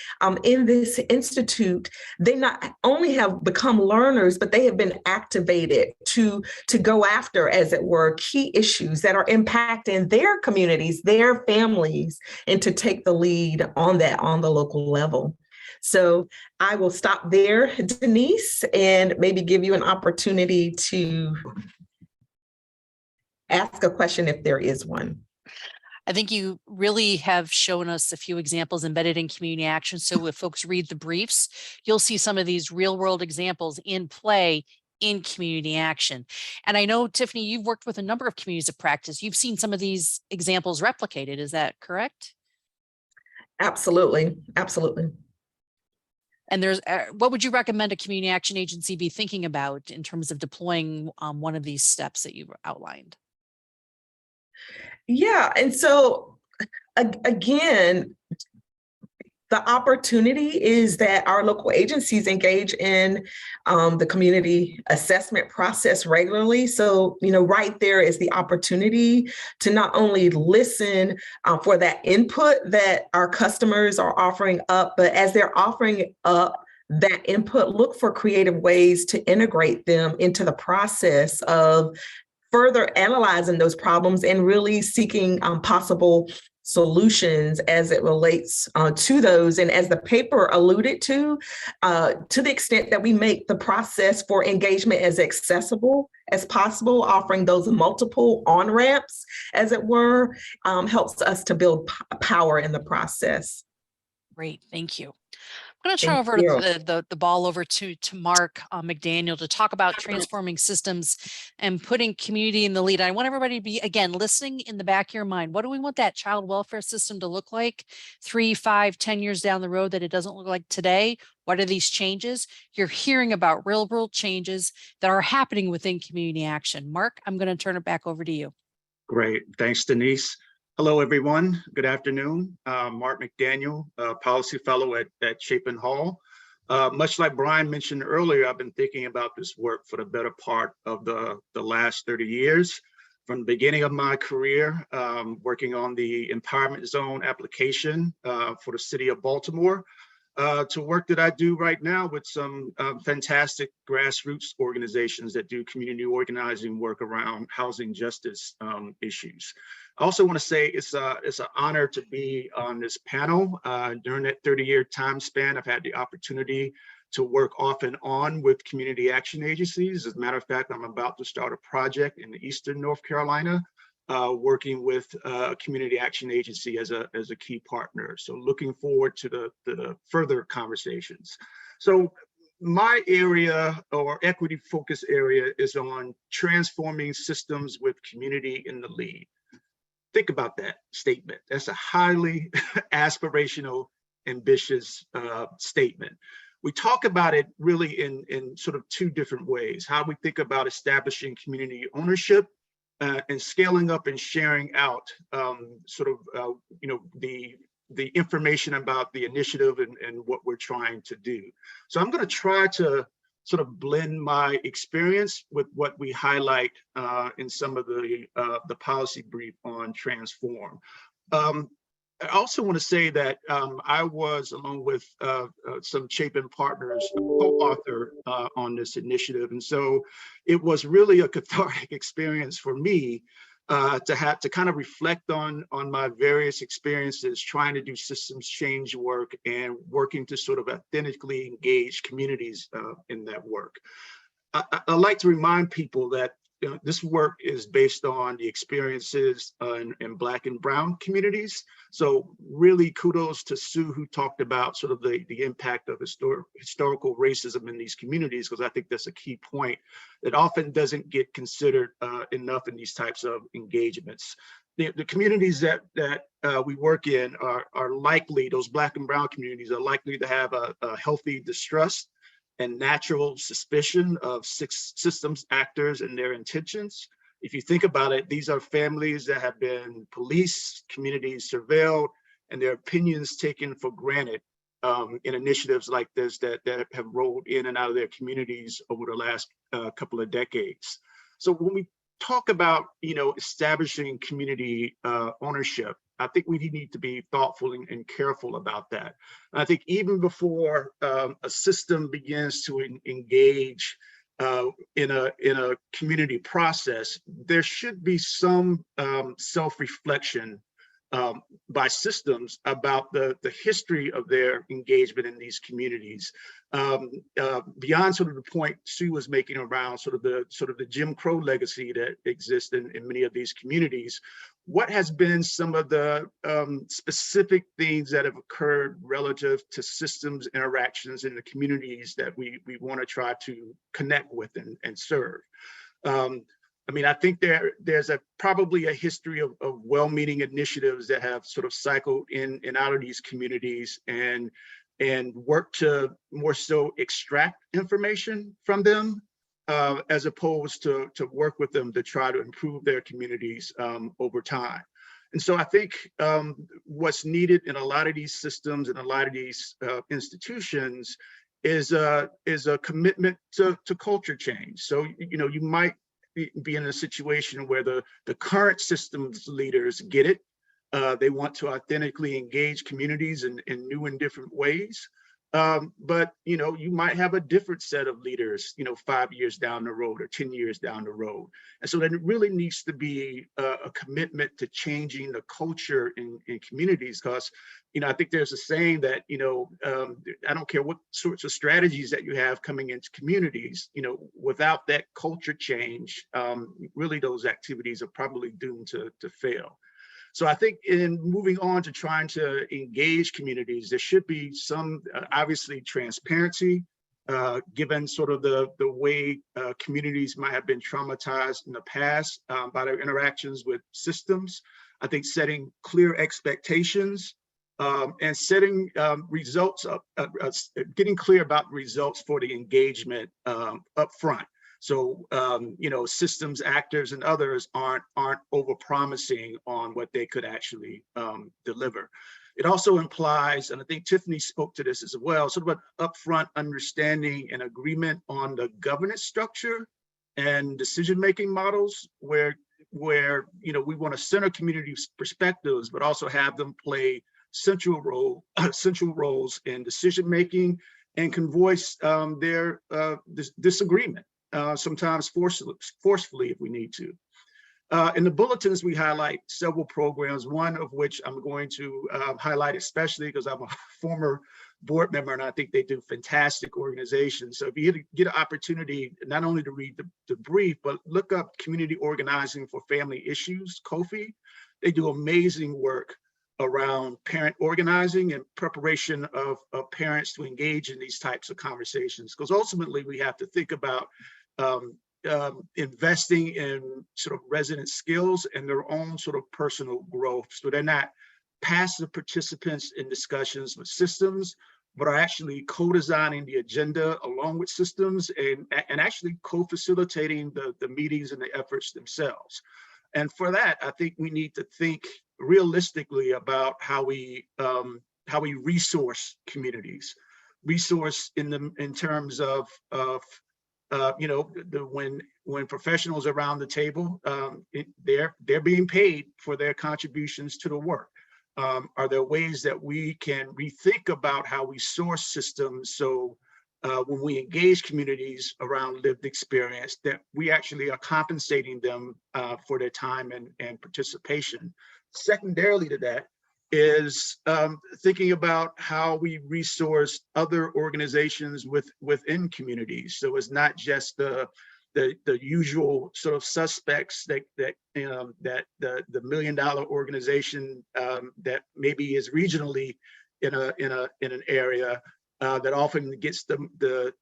in this institute, they not only have become learners, but they have been activated to go after, as it were, key issues that are impacting their communities, their families, and to take the lead on that on the local level. So I will stop there, Denise, and maybe give you an opportunity to ask a question if there is one. I think you really have shown us a few examples embedded in community action. So if folks read the briefs, you'll see some of these real world examples in play in community action. And I know, Tiffany, you've worked with a number of communities of practice. You've seen some of these examples replicated. Is that correct? Absolutely. Absolutely. And there's, what would you recommend a community action agency be thinking about in terms of deploying one of these steps that you outlined? Yeah, and so again, the opportunity is that our local agencies engage in the community assessment process regularly. So, right there is the opportunity to not only listen for that input that our customers are offering up, but as they're offering up that input, look for creative ways to integrate them into the process of further analyzing those problems and really seeking possible solutions as it relates to those. And as the paper alluded to the extent that we make the process for engagement as accessible as possible, offering those multiple on-ramps, as it were, helps us to build power in the process. Great, thank you. I'm going to turn over the ball over to Mark McDaniel to talk about transforming systems and putting community in the lead. I want everybody to be, again, listening in the back of your mind. What do we want that child welfare system to look like 3, 5, 10 years down the road that it doesn't look like today? What are these changes? You're hearing about real world changes that are happening within community action. Mark, I'm going to turn it back over to you. Great. Thanks, Denise. Hello, everyone. Good afternoon. Mark McDaniel, Policy Fellow at Chapin Hall. Much like Bryan mentioned earlier, I've been thinking about this work for the better part of the last 30 years. From the beginning of my career, working on the Empowerment Zone application for the city of Baltimore, to work that I do right now with some fantastic grassroots organizations that do community organizing work around housing justice issues. I also want to say it's an honor to be on this panel. During that 30-year time span, I've had the opportunity to work off and on with community action agencies. As a matter of fact, I'm about to start a project in Eastern North Carolina, working with a community action agency as a key partner. So looking forward to the further conversations. So my area or equity focus area is on transforming systems with community in the lead. Think about that statement. That's a highly aspirational, ambitious statement. We talk about it really in sort of two different ways. How we think about establishing community ownership and scaling up and sharing out the information about the initiative and what we're trying to do. So I'm going to try to sort of blend my experience with what we highlight in some of the policy brief on transform. I also want to say that I was, along with some Chapin partners, a co-author on this initiative. And so it was really a cathartic experience for me to have to kind of reflect on my various experiences trying to do systems change work and working to sort of authentically engage communities in that work. I like to remind people that this work is based on the experiences in Black and Brown communities. So really kudos to Sue, who talked about sort of the impact of historical racism in these communities, because I think that's a key point that often doesn't get considered enough in these types of engagements. The communities that we work in are likely, those Black and Brown communities are likely to have a healthy distrust and natural suspicion of systems actors and their intentions. If you think about it, these are families that have been policed, communities surveilled, and their opinions taken for granted in initiatives like this that have rolled in and out of their communities over the last couple of decades. So when we talk about establishing community ownership, I think we need to be thoughtful and careful about that. And I think even before a system begins to engage in a community process, there should be some self-reflection by systems about the history of their engagement in these communities. Beyond sort of the point Sue was making around sort of the Jim Crow legacy that exists in many of these communities, what has been some of the specific things that have occurred relative to systems interactions in the communities that we want to try to connect with and serve? I mean, I think there's probably a history of well-meaning initiatives that have sort of cycled in and out of these communities and work to more so extract information from them as opposed to work with them to try to improve their communities over time. And so I think what's needed in a lot of these systems and a lot of these institutions is a commitment to culture change. So, you might be in a situation where the current systems leaders get it. They want to authentically engage communities in new and different ways. But you might have a different set of leaders, 5 years down the road or 10 years down the road. And so then it really needs to be a commitment to changing the culture in communities, because I think there's a saying that I don't care what sorts of strategies that you have coming into communities, without that culture change, really those activities are probably doomed to fail. So I think in moving on to trying to engage communities, there should be some, obviously, transparency, given sort of the way communities might have been traumatized in the past by their interactions with systems. I think setting clear expectations and setting results up, getting clear about results for the engagement up front. So, systems actors and others aren't over-promising on what they could actually deliver. It also implies, and I think Tiffany spoke to this as well, sort of an upfront understanding and agreement on the governance structure and decision-making models where we want to center community perspectives, but also have them play central roles in decision-making and can voice their disagreement. Sometimes forcefully if we need to. In the bulletins, we highlight several programs, one of which I'm going to highlight especially because I'm a former board member and I think they do fantastic organizations. So if you get an opportunity not only to read the brief, but look up Community Organizing for Family Issues, COFI. They do amazing work around parent organizing and preparation of parents to engage in these types of conversations. Because ultimately we have to think about investing in sort of resident skills and their own sort of personal growth. So they're not passive participants in discussions with systems, but are actually co-designing the agenda along with systems and actually co-facilitating the meetings and the efforts themselves. And for that, I think we need to think realistically about how we resource communities, resource in terms of you know, when professionals around the table, they're being paid for their contributions to the work. Are there ways that we can rethink about how we source systems so when we engage communities around lived experience, that we actually are compensating them for their time and participation? Secondarily to that is thinking about how we resource other organizations within communities. So it's not just the usual sort of suspects that the $1 million organization that maybe is regionally in an area that often gets the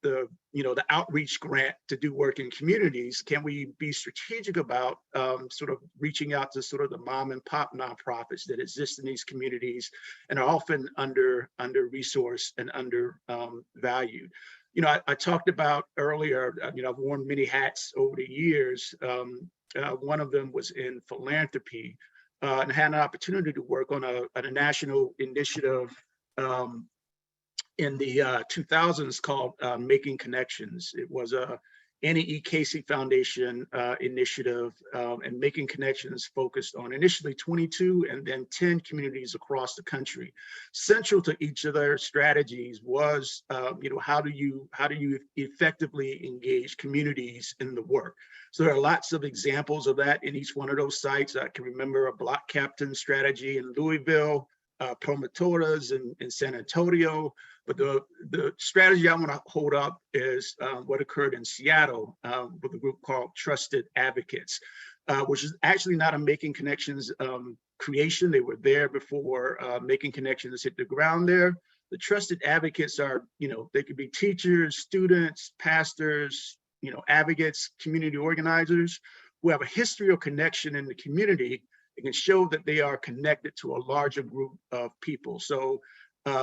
outreach grant to do work in communities. Can we be strategic about sort of reaching out to sort of the mom and pop nonprofits that exist in these communities and are often under resourced and under valued? You know, I talked about earlier, you know, I've worn many hats over the years. One of them was in philanthropy, and had an opportunity to work on a national initiative in the 2000s called Making Connections. It was a Annie E. Casey Foundation initiative, and Making Connections focused on initially 22 and then 10 communities across the country. Central to each of their strategies was, you know, how do you effectively engage communities in the work? So there are lots of examples of that in each one of those sites. I can remember a block captain strategy in Louisville, promotoras in San Antonio. But the strategy I want to hold up is what occurred in Seattle with a group called Trusted Advocates, which is actually not a Making Connections creation. They were there before Making Connections hit the ground there. The Trusted Advocates are, you know, they could be teachers, students, pastors, you know, advocates, community organizers who have a history of connection in the community and can show that they are connected to a larger group of people. So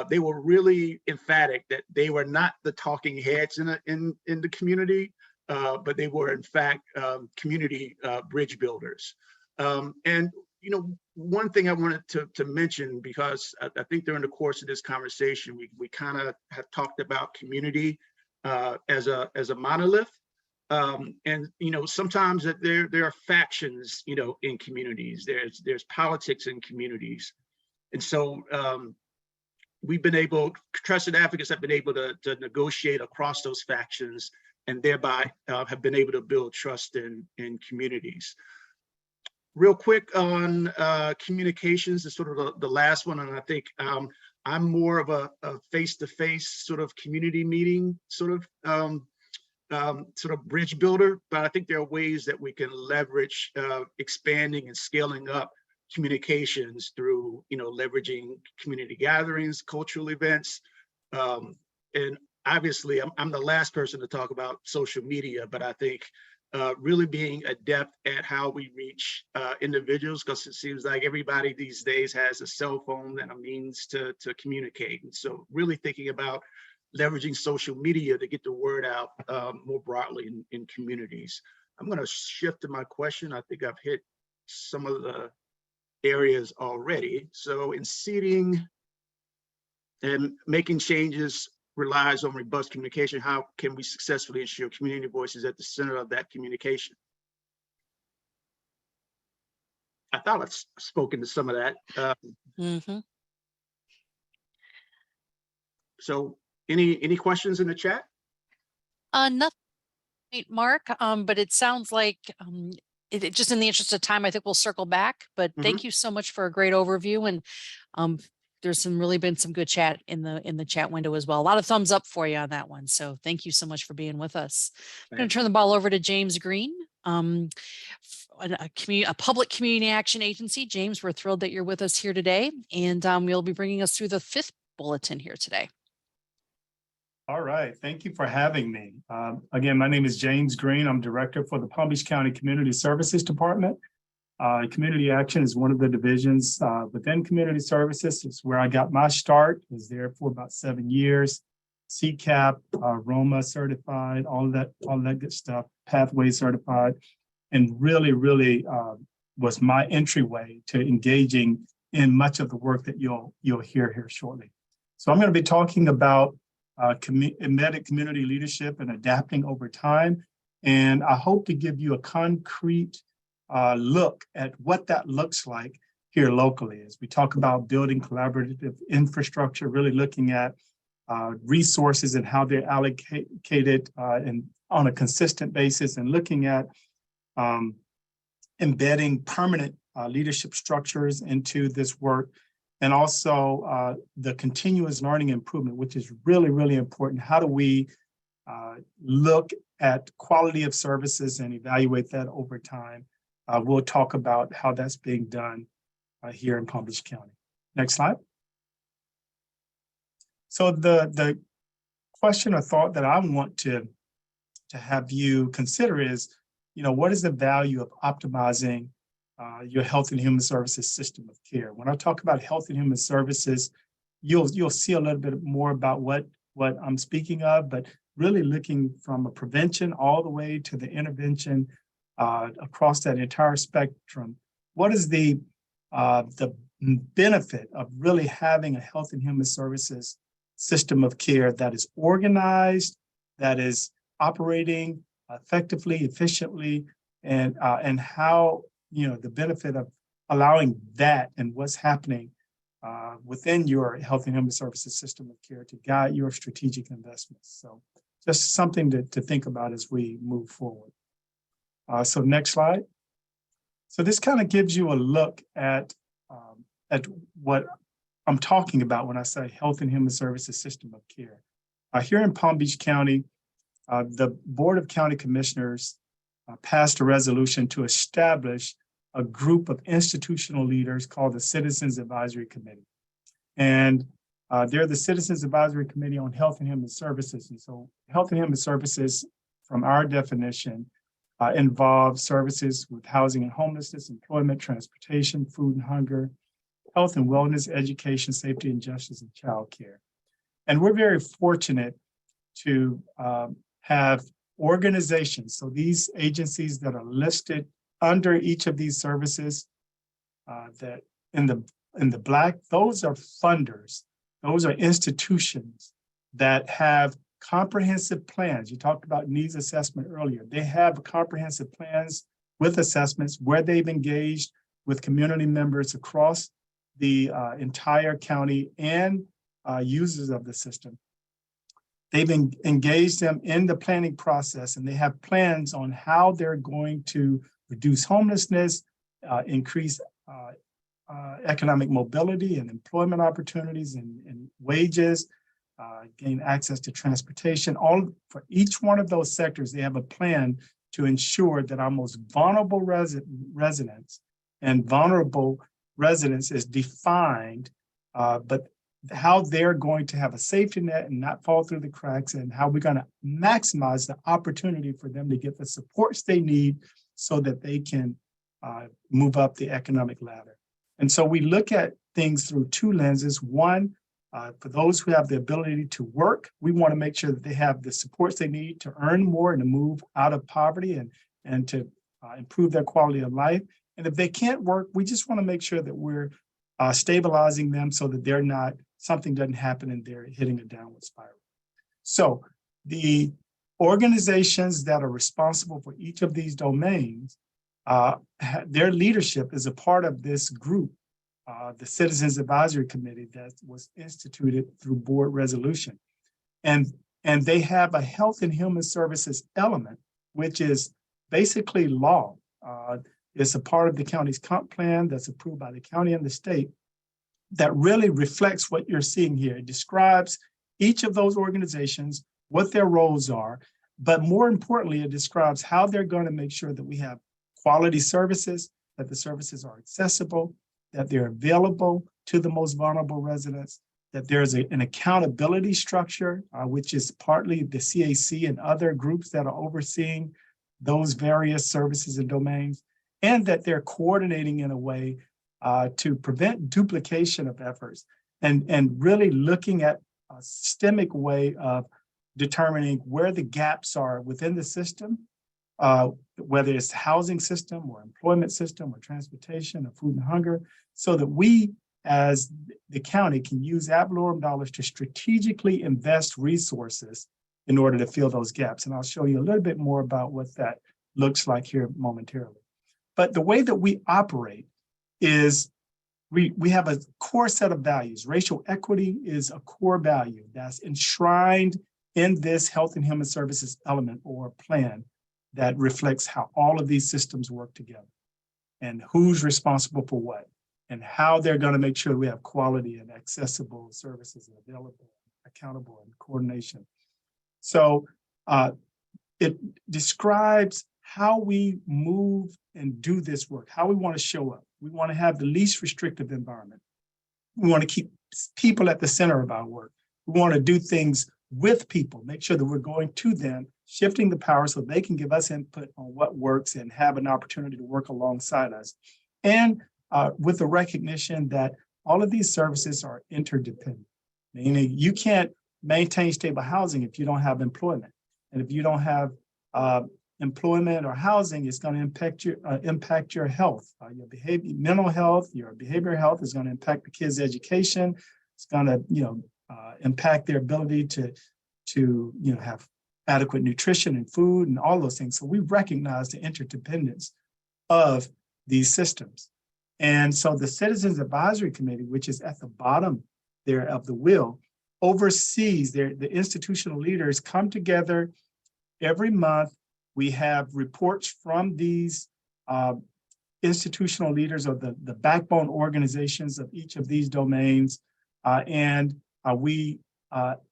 they were really emphatic that they were not the talking heads in the community, but they were in fact community bridge builders. And you know, one thing I wanted to mention, because I think during the course of this conversation, we kind of have talked about community as a monolith. And you know, sometimes that there are factions, you know, in communities. There's politics in communities, and so Trusted Advocates have been able to negotiate across those factions and thereby have been able to build trust in communities. Real quick on communications is sort of the last one, and I think I'm more of a face-to-face sort of community meeting sort of bridge builder, but I think there are ways that we can leverage expanding and scaling up communications through, you know, leveraging community gatherings, cultural events, and obviously I'm the last person to talk about social media, but I think really being adept at how we reach individuals, because it seems like everybody these days has a cell phone and a means to communicate. And so really thinking about leveraging social media to get the word out more broadly in communities. I'm going to shift to my question. I think I've hit some of the areas already. So in seeding and making changes relies on robust communication. How can we successfully ensure community voices at the center of that communication? I thought I've spoken to some of that. So any questions in the chat? Nothing, Mark, but it sounds like it just in the interest of time, I think we'll circle back, but thank you so much for a great overview. And there's been some good chat in the chat window as well. A lot of thumbs up for you on that one. So thank you so much for being with us. I'm going to turn the ball over to James Green a public community action agency. James, we're thrilled that you're with us here today, and you'll be bringing us through the 5th bulletin here today. All right, thank you for having me. Again, my name is James Green. I'm director for the Palm Beach County Community Services Department. Community action is one of the divisions within community services. It's where I got my start. I was there for about 7 years. CCAP, Roma certified, all that good stuff, Pathway certified, and really was my entryway to engaging in much of the work that you'll hear here shortly. So I'm going to be talking about embedded community leadership and adapting over time. And I hope to give you a concrete look at what that looks like here locally as we talk about building collaborative infrastructure, really looking at resources and how they're allocated and on a consistent basis, and looking at embedding permanent leadership structures into this work. And also the continuous learning improvement, which is really important. How do we look at quality of services and evaluate that over time? We'll talk about how that's being done here in Palm Beach County. Next slide. So the question or thought that I want to have you consider is, what is the value of optimizing your health and human services system of care? When I talk about health and human services, you'll see a little bit more about what I'm speaking of, but really looking from a prevention all the way to the intervention across that entire spectrum. What is the benefit of really having a health and human services system of care that is organized, that is operating effectively, efficiently, and how the benefit of allowing that and what's happening within your health and human services system of care to guide your strategic investments. So just something to think about as we move forward. So next slide. So this kind of gives you a look at what I'm talking about when I say health and human services system of care. Here in Palm Beach County, the Board of County Commissioners passed a resolution to establish a group of institutional leaders called the Citizens Advisory Committee. And they're the Citizens Advisory Committee on Health and Human Services. And so health and human services, from our definition, involve services with housing and homelessness, employment, transportation, food and hunger, health and wellness, education, safety and justice, and childcare. And we're very fortunate to have organizations. So these agencies that are listed under each of these services, that in the black, those are funders. Those are institutions that have comprehensive plans. You talked about needs assessment earlier. They have comprehensive plans with assessments where they've engaged with community members across the entire county and users of the system. They've engaged them in the planning process, and they have plans on how they're going to reduce homelessness, increase economic mobility and employment opportunities and wages, gain access to transportation. All for each one of those sectors, they have a plan to ensure that our most vulnerable residents and vulnerable residents is defined, but how they're going to have a safety net and not fall through the cracks, and how we're going to maximize the opportunity for them to get the supports they need so that they can move up the economic ladder. And so we look at things through two lenses. One, for those who have the ability to work, we want to make sure that they have the supports they need to earn more and to move out of poverty and to improve their quality of life. And if they can't work, we just want to make sure that we're stabilizing them so that something doesn't happen and they're hitting a downward spiral. So the organizations that are responsible for each of these domains, their leadership is a part of this group, the Citizens Advisory Committee that was instituted through board resolution. And they have a health and human services element, which is basically law. It's a part of the county's comp plan that's approved by the county and the state that really reflects what you're seeing here. It describes each of those organizations, what their roles are, but more importantly, it describes how they're going to make sure that we have quality services, that the services are accessible, that they're available to the most vulnerable residents, that there's an accountability structure, which is partly the CAC and other groups that are overseeing those various services and domains, and that they're coordinating in a way to prevent duplication of efforts and really looking at a systemic way of determining where the gaps are within the system, whether it's the housing system or employment system or transportation or food and hunger, so that we as the county can use ad valorem dollars to strategically invest resources in order to fill those gaps. And I'll show you a little bit more about what that looks like here momentarily. But the way that we operate is we have a core set of values. Racial equity is a core value that's enshrined in this health and human services element or plan that reflects how all of these systems work together and who's responsible for what and how they're going to make sure we have quality and accessible services available, accountable, and coordination. So it describes how we move and do this work, how we want to show up. We want to have the least restrictive environment. We want to keep people at the center of our work. We want to do things with people, make sure that we're going to them, shifting the power so they can give us input on what works and have an opportunity to work alongside us. And with the recognition that all of these services are interdependent, meaning you can't maintain stable housing if you don't have employment. And if you don't have employment or housing, it's going to impact your health, your behavior, mental health, your behavioral health is going to impact the kids' education. It's going to, impact their ability to have adequate nutrition and food and all those things. So we recognize the interdependence of these systems. And so the Citizens Advisory Committee, which is at the bottom there of the wheel, oversees the institutional leaders come together every month. We have reports from these institutional leaders of the backbone organizations of each of these domains. And we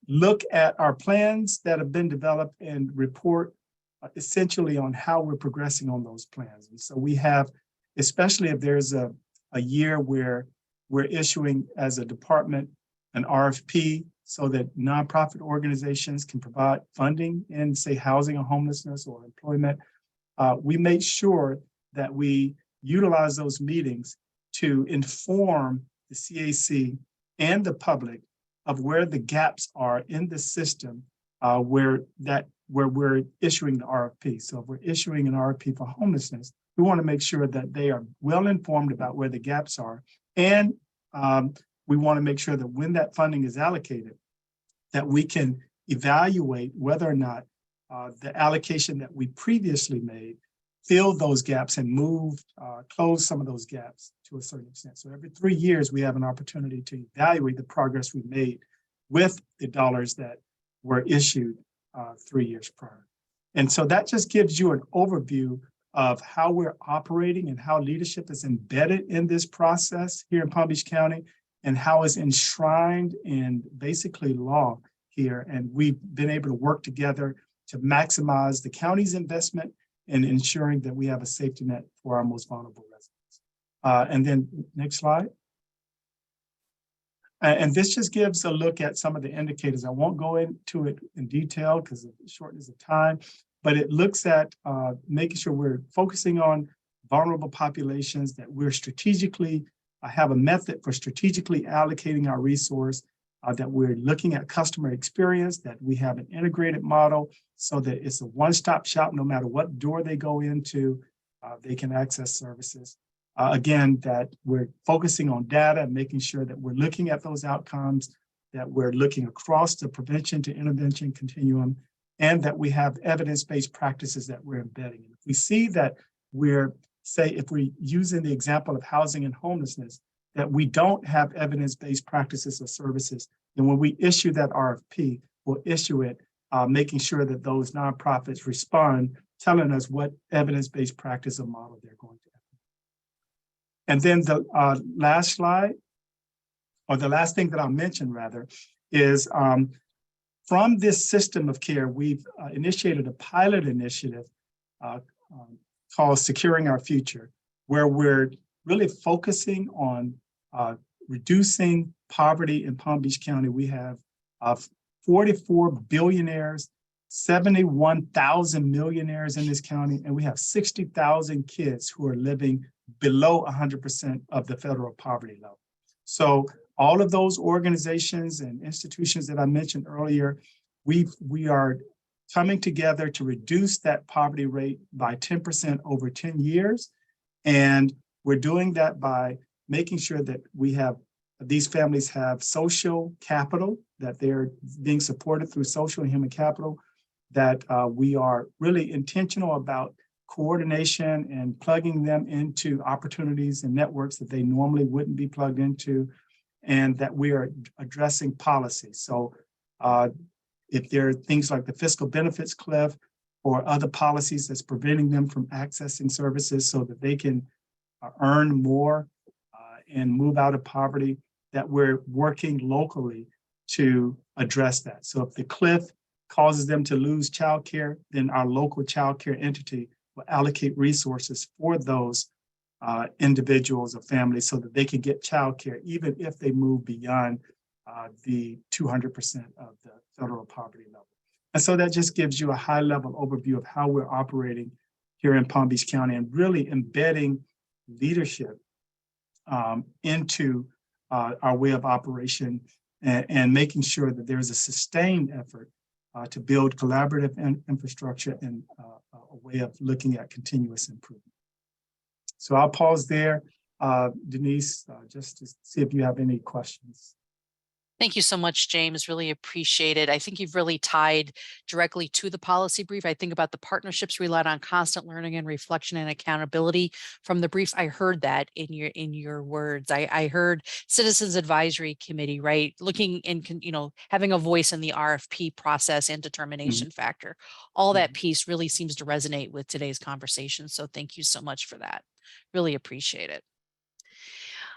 look at our plans that have been developed and report essentially on how we're progressing on those plans. And so we have, especially if there's a year where we're issuing as a department an RFP so that nonprofit organizations can provide funding in, say, housing or homelessness or employment, we make sure that we utilize those meetings to inform the CAC and the public of where the gaps are in the system where we're issuing the RFP. So if we're issuing an RFP for homelessness, we want to make sure that they are well informed about where the gaps are. And we want to make sure that when that funding is allocated, that we can evaluate whether or not the allocation that we previously made filled those gaps and close some of those gaps to a certain extent. So every 3 years, we have an opportunity to evaluate the progress we made with the dollars that were issued 3 years prior. And so that just gives you an overview of how we're operating and how leadership is embedded in this process here in Palm Beach County and how it's enshrined in basically law here. And we've been able to work together to maximize the county's investment in ensuring that we have a safety net for our most vulnerable residents. And then next slide. And this just gives a look at some of the indicators. I won't go into it in detail because of the shortness of time, but it looks at making sure we're focusing on vulnerable populations, that we're strategically, have a method for strategically allocating our resource, that we're looking at customer experience, that we have an integrated model so that it's a one-stop shop, no matter what door they go into, they can access services. Again, that we're focusing on data and making sure that we're looking at those outcomes, that we're looking across the prevention to intervention continuum, and that we have evidence-based practices that we're embedding. If we see that we're, say, if we're using the example of housing and homelessness, that we don't have evidence-based practices or services, then when we issue that RFP, we'll issue it making sure that those nonprofits respond, telling us what evidence-based practice or model they're going to implement. And then the last slide, or the last thing that I'll mention rather, is from this system of care, we've initiated a pilot initiative called Securing Our Future, where we're really focusing on reducing poverty in Palm Beach County. We have 44 billionaires, 71,000 millionaires in this county, and we have 60,000 kids who are living below 100% of the federal poverty level. So all of those organizations and institutions that I mentioned earlier, we are coming together to reduce that poverty rate by 10% over 10 years. And we're doing that by making sure that these families have social capital, that they're being supported through social and human capital, that we are really intentional about coordination and plugging them into opportunities and networks that they normally wouldn't be plugged into, and that we are addressing policy. So if there are things like the fiscal benefits cliff or other policies that's preventing them from accessing services so that they can earn more and move out of poverty, that we're working locally to address that. So if the cliff causes them to lose childcare, then our local childcare entity will allocate resources for those individuals or families so that they can get childcare, even if they move beyond the 200% of the federal poverty level. And so that just gives you a high level overview of how we're operating here in Palm Beach County and really embedding leadership into our way of operation and making sure that there's a sustained effort to build collaborative infrastructure and a way of looking at continuous improvement. So I'll pause there, Denise, just to see if you have any questions. Thank you so much, James. Really appreciate it. I think you've really tied directly to the policy brief. I think about the partnerships relied on constant learning and reflection and accountability from the brief. I heard that in your words. I heard Citizens Advisory Committee, right? Looking in, having a voice in the RFP process and determination factor. All that piece really seems to resonate with today's conversation. So thank you so much for that. Really appreciate it.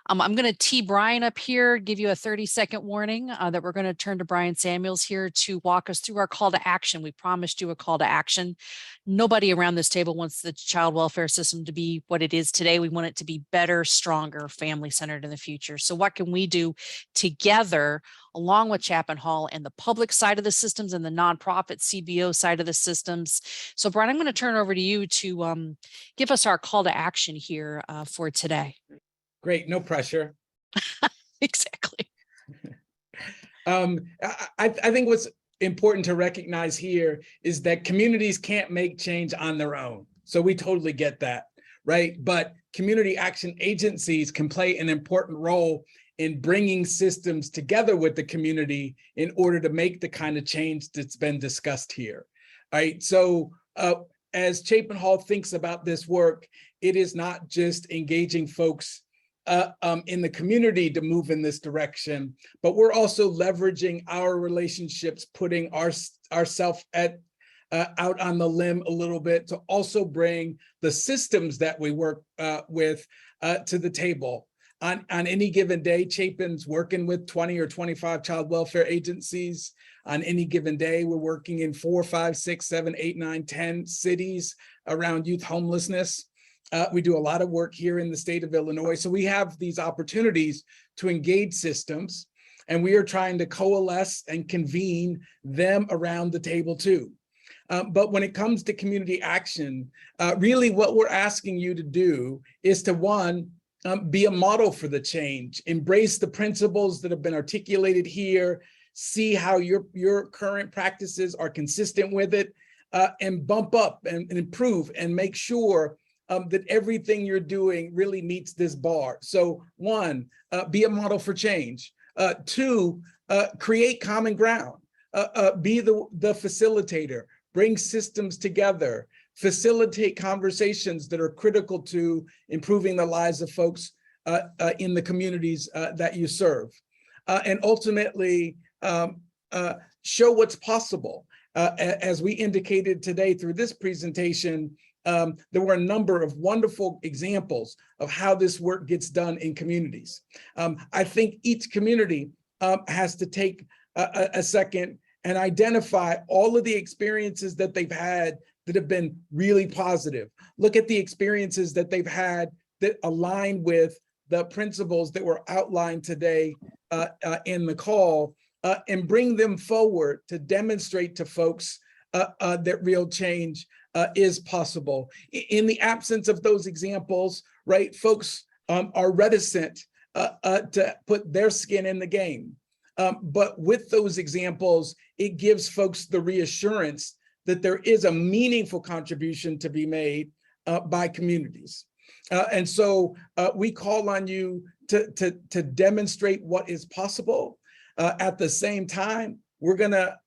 I'm going to tee Bryan up here, give you a 30-second warning that we're going to turn to Bryan Samuels here to walk us through our call to action. We promised you a call to action. Nobody around this table wants the child welfare system to be what it is today. We want it to be better, stronger, family-centered in the future. So what can we do together along with Chapin Hall and the public side of the systems and the nonprofit CBO side of the systems? So Bryan, I'm going to turn over to you to give us our call to action here for today. Great, no pressure. Exactly. I think what's important to recognize here is that communities can't make change on their own. So we totally get that, right? But community action agencies can play an important role in bringing systems together with the community in order to make the kind of change that's been discussed here, right? So as Chapin Hall thinks about this work, it is not just engaging folks in the community to move in this direction, but we're also leveraging our relationships, putting ourselves out on the limb a little bit to also bring the systems that we work with to the table. On any given day, Chapin's working with 20 or 25 child welfare agencies. On any given day, we're working in 4, 5, 6, 7, 8, 9, 10 cities around youth homelessness. We do a lot of work here in the state of Illinois. So we have these opportunities to engage systems, and we are trying to coalesce and convene them around the table too. But when it comes to community action, really what we're asking you to do is to, one, be a model for the change, embrace the principles that have been articulated here, see how your current practices are consistent with it, and bump up and improve and make sure that everything you're doing really meets this bar. So one, be a model for change. Two, create common ground. Be the facilitator, bring systems together, facilitate conversations that are critical to improving the lives of folks in the communities that you serve. And ultimately, show what's possible. As we indicated today through this presentation, there were a number of wonderful examples of how this work gets done in communities. I think each community has to take a second and identify all of the experiences that they've had that have been really positive. Look at the experiences that they've had that align with the principles that were outlined today in the call, and bring them forward to demonstrate to folks that real change is possible. In the absence of those examples, right, folks are reticent to put their skin in the game. But with those examples, it gives folks the reassurance that there is a meaningful contribution to be made by communities. And so we call on you to demonstrate what is possible. At the same time, we're gonna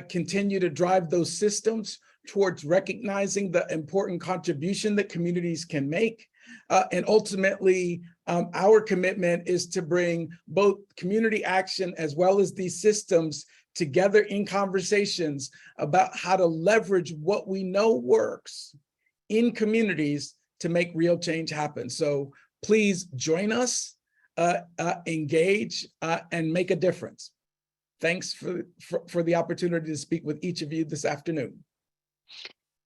continue to drive those systems towards recognizing the important contribution that communities can make. And ultimately, our commitment is to bring both community action as well as these systems together in conversations about how to leverage what we know works in communities to make real change happen. So please join us, engage, and make a difference. Thanks for the opportunity to speak with each of you this afternoon.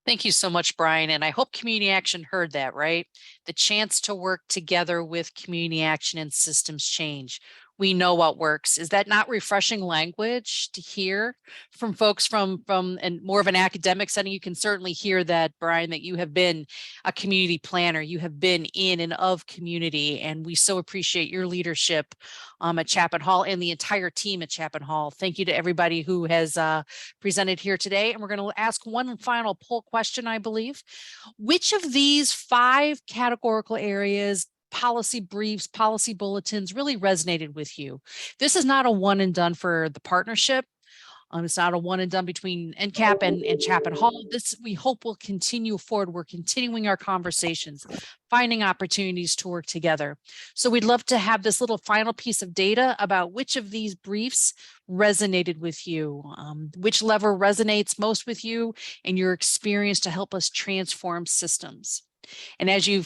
Thank you so much, Bryan. And I hope Community Action heard that, right? The chance to work together with community action and systems change. We know what works. Is that not refreshing language to hear from folks from and more of an academic setting? You can certainly hear that, Bryan, that you have been a community planner. You have been in and of community, and we so appreciate your leadership at Chapin Hall and the entire team at Chapin Hall. Thank you to everybody who has presented here today. And we're going to ask one final poll question, I believe. Which of these 5 categorical areas, policy briefs, policy bulletins really resonated with you? This is not a one and done for the partnership. It's not a one and done between NCAP and Chapin Hall. This, we hope, will continue forward. We're continuing our conversations, finding opportunities to work together. So we'd love to have this little final piece of data about which of these briefs resonated with you, which lever resonates most with you and your experience to help us transform systems. And as you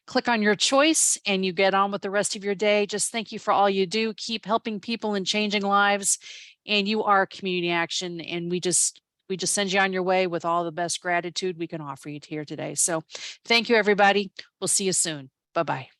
click on your choice and you get on with the rest of your day, just thank you for all you do. Keep helping people and changing lives. And you are community action. And we just send you on your way with all the best gratitude we can offer you here today. So thank you, everybody. We'll see you soon. Bye-bye.